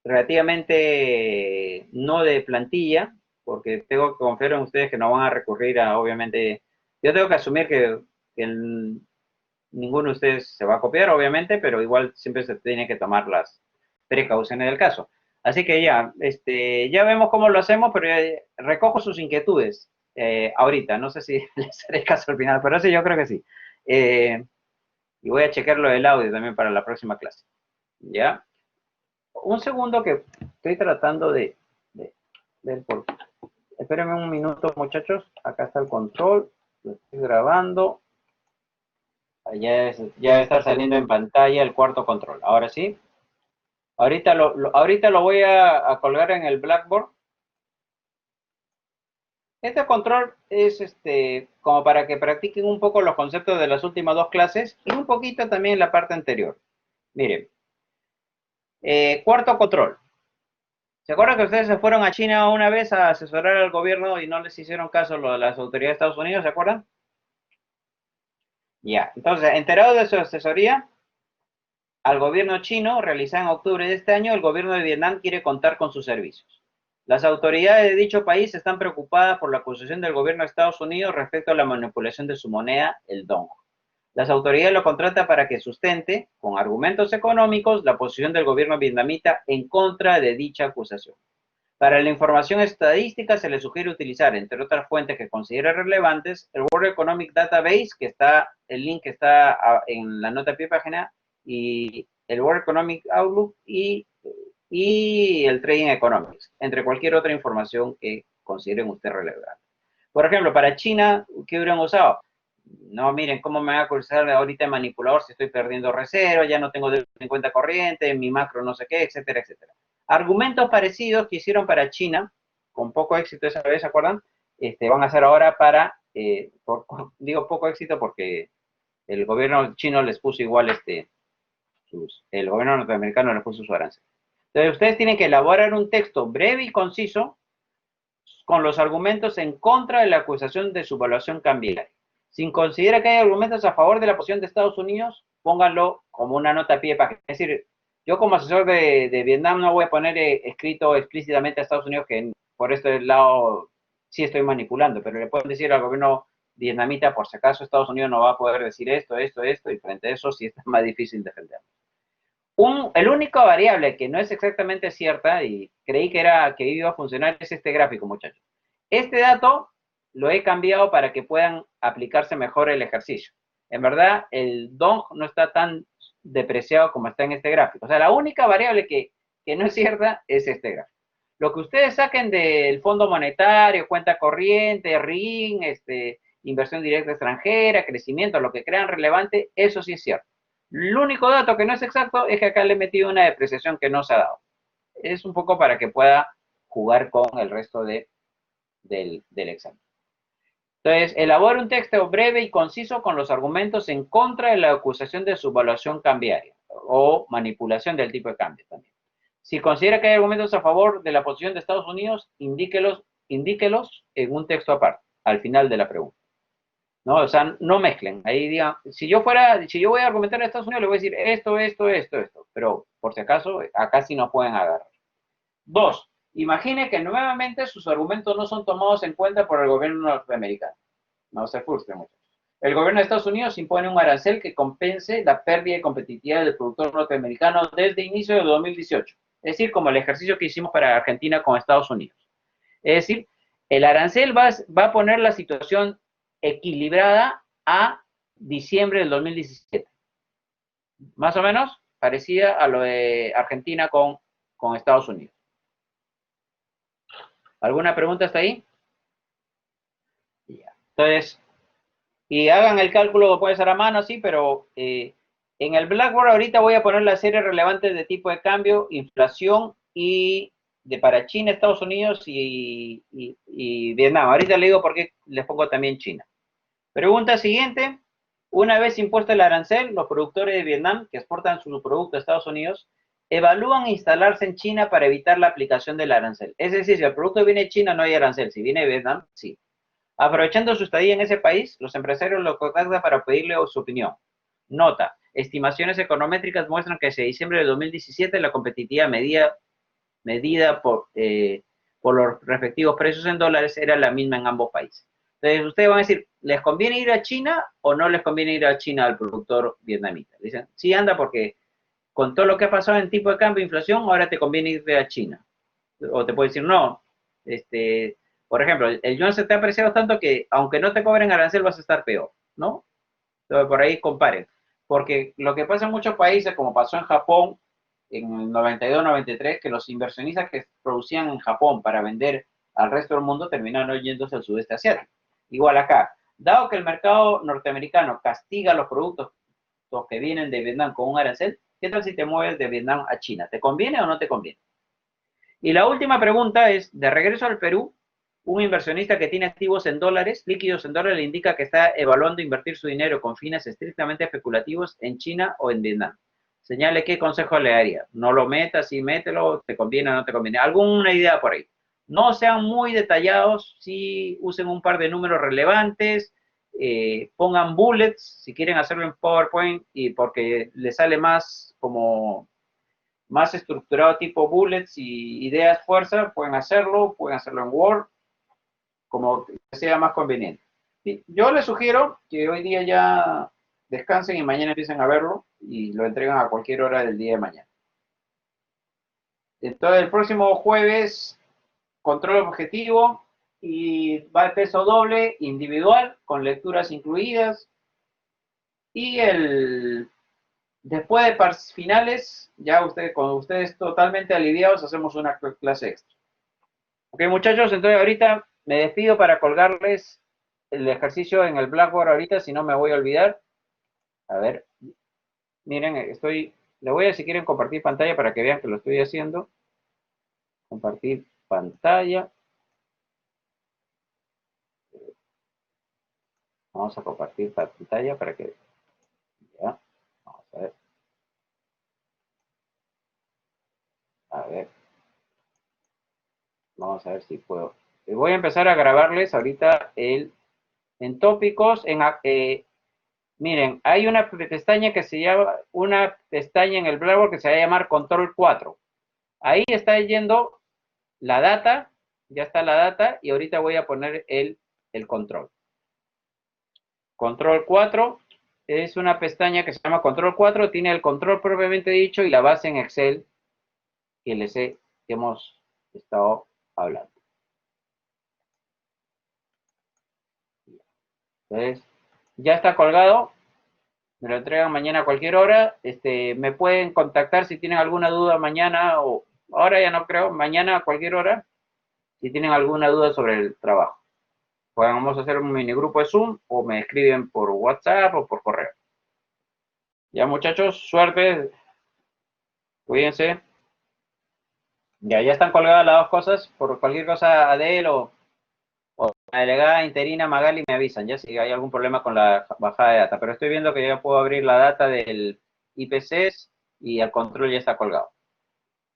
relativamente no de plantilla, porque tengo que confiar en ustedes que no van a recurrir a, obviamente, yo tengo que asumir que ninguno de ustedes se va a copiar, obviamente, pero igual siempre se tiene que tomar las precauciones del caso. Así que ya, ya vemos cómo lo hacemos, pero recojo sus inquietudes ahorita. No sé si les haré caso al final, pero sí, yo creo que sí. Y voy a checar lo del audio también para la próxima clase. ¿Ya? Un segundo que estoy tratando de ver por... Espérenme un minuto, muchachos. Acá está el control. Lo estoy grabando. Ya está saliendo en pantalla el cuarto control. Ahora sí. Ahorita lo voy a colgar en el Blackboard. Este control es como para que practiquen un poco los conceptos de las últimas dos clases y un poquito también la parte anterior. Miren, cuarto control. ¿Se acuerdan que ustedes se fueron a China una vez a asesorar al gobierno y no les hicieron caso las autoridades de Estados Unidos? ¿Se acuerdan? Ya, entonces, enterado de su asesoría al gobierno chino, realizada en octubre de este año, el gobierno de Vietnam quiere contar con sus servicios. Las autoridades de dicho país están preocupadas por la acusación del gobierno de Estados Unidos respecto a la manipulación de su moneda, el dong. Las autoridades lo contratan para que sustente, con argumentos económicos, la posición del gobierno vietnamita en contra de dicha acusación. Para la información estadística se le sugiere utilizar, entre otras fuentes que considere relevantes, el World Economic Database, el link que está en la nota de pie de página, y el World Economic Outlook y el Trading Economics, entre cualquier otra información que consideren usted relevante. Por ejemplo, para China, ¿qué hubieran usado? No, miren, ¿cómo me va a acusar ahorita de manipulador si estoy perdiendo reserva, ya no tengo en cuenta corriente, mi macro no sé qué, etcétera, etcétera? Argumentos parecidos que hicieron para China, con poco éxito esa vez, ¿se acuerdan? Van a hacer ahora digo poco éxito porque el gobierno chino les puso igual, el gobierno norteamericano les puso su arancel. Entonces, ustedes tienen que elaborar un texto breve y conciso con los argumentos en contra de la acusación de subvaluación cambiaria. Sin considerar que hay argumentos a favor de la posición de Estados Unidos, pónganlo como una nota a pie de página. Es decir, yo como asesor de Vietnam no voy a poner escrito explícitamente a Estados Unidos que por este lado sí estoy manipulando, pero le pueden decir al gobierno vietnamita, por si acaso Estados Unidos no va a poder decir esto, y frente a eso sí está más difícil defender. El único variable que no es exactamente cierta y creí que iba a funcionar es este gráfico, muchachos. Este dato lo he cambiado para que puedan aplicarse mejor el ejercicio. En verdad, el dong no está tan depreciado como está en este gráfico. O sea, la única variable que no es cierta es este gráfico. Lo que ustedes saquen del Fondo Monetario, cuenta corriente, RIN, inversión directa extranjera, crecimiento, lo que crean relevante, eso sí es cierto. El único dato que no es exacto es que acá le he metido una depreciación que no se ha dado. Es un poco para que pueda jugar con el resto del examen. Entonces, elabora un texto breve y conciso con los argumentos en contra de la acusación de subvaluación cambiaria o manipulación del tipo de cambio también. Si considera que hay argumentos a favor de la posición de Estados Unidos, indíquelos en un texto aparte, al final de la pregunta. ¿No? O sea, no mezclen. Ahí digan, si yo voy a argumentar a Estados Unidos, le voy a decir esto, pero por si acaso, acá sí nos pueden agarrar. 2. Imagine que nuevamente sus argumentos no son tomados en cuenta por el gobierno norteamericano. No se frustre mucho. El gobierno de Estados Unidos impone un arancel que compense la pérdida de competitividad del productor norteamericano desde inicio de 2018. Es decir, como el ejercicio que hicimos para Argentina con Estados Unidos. Es decir, el arancel va a poner la situación equilibrada a diciembre del 2017. Más o menos parecida a lo de Argentina con Estados Unidos. ¿Alguna pregunta hasta ahí? Ya. Entonces, y hagan el cálculo, puede ser a mano, sí, pero en el Blackboard ahorita voy a poner las series relevantes de tipo de cambio, inflación y para China, Estados Unidos y Vietnam. Ahorita le digo por qué les pongo también China. Pregunta siguiente. Una vez impuesto el arancel, los productores de Vietnam que exportan su producto a Estados Unidos evalúan instalarse en China para evitar la aplicación del arancel. Es decir, si el producto viene de China no hay arancel, si viene de Vietnam, sí. Aprovechando su estadía en ese país, los empresarios lo contactan para pedirle su opinión. Nota, estimaciones econométricas muestran que hacia diciembre de 2017 la competitividad medida por los respectivos precios en dólares era la misma en ambos países. Entonces, ustedes van a decir, ¿les conviene ir a China o no les conviene ir a China al productor vietnamita? Dicen, sí anda porque con todo lo que ha pasado en tipo de cambio e inflación, ahora te conviene irte a China. O te puede decir, no, por ejemplo, el yuan se te ha apreciado tanto que aunque no te cobren arancel vas a estar peor, ¿no? Entonces, por ahí comparen. Porque lo que pasa en muchos países, como pasó en Japón en el 92-93, que los inversionistas que producían en Japón para vender al resto del mundo terminaron yéndose al sudeste asiático. Igual acá, dado que el mercado norteamericano castiga los productos que vienen de Vietnam con un arancel, ¿qué tal si te mueves de Vietnam a China? ¿Te conviene o no te conviene? Y la última pregunta es, de regreso al Perú, un inversionista que tiene activos en dólares, líquidos en dólares, le indica que está evaluando invertir su dinero con fines estrictamente especulativos en China o en Vietnam. Señale qué consejo le daría. No lo metas, sí mételo, te conviene o no te conviene. Alguna idea por ahí. No sean muy detallados, sí usen un par de números relevantes, pongan bullets, si quieren hacerlo en PowerPoint, y porque les sale más como más estructurado tipo bullets y ideas fuerza, pueden hacerlo en Word, como sea más conveniente. Sí, yo les sugiero que hoy día ya descansen y mañana empiecen a verlo y lo entregan a cualquier hora del día de mañana. Entonces el próximo jueves, control objetivo y va el peso doble individual con lecturas incluidas y después de finales, ya con ustedes totalmente aliviados, hacemos una clase extra. Ok, muchachos, entonces ahorita me despido para colgarles el ejercicio en el Blackboard ahorita, si no me voy a olvidar. A ver, miren, le voy a, si quieren, compartir pantalla para que vean que lo estoy haciendo. Compartir pantalla. Vamos a compartir pantalla para que, ya, vamos a ver. A ver. Vamos a ver si puedo. Voy a empezar a grabarles ahorita en tópicos, miren, hay una pestaña que se llama, una pestaña en el Blackboard que se va a llamar Control 4. Ahí está yendo la data, ya está la data, y ahorita voy a poner el control. Control 4 es una pestaña que se llama Control 4, tiene el control propiamente dicho y la base en Excel que hemos estado hablando. Entonces, ya está colgado. Me lo entregan mañana a cualquier hora. Me pueden contactar si tienen alguna duda mañana o ahora ya no creo, mañana a cualquier hora, si tienen alguna duda sobre el trabajo. Podemos hacer un mini grupo de Zoom o me escriben por WhatsApp o por correo. Ya muchachos, suerte. Cuídense. Ya están colgadas las dos cosas. Por cualquier cosa, Adel o La delegada interina Magali me avisan ya si hay algún problema con la bajada de data, pero estoy viendo que ya puedo abrir la data del IPCs y el control ya está colgado.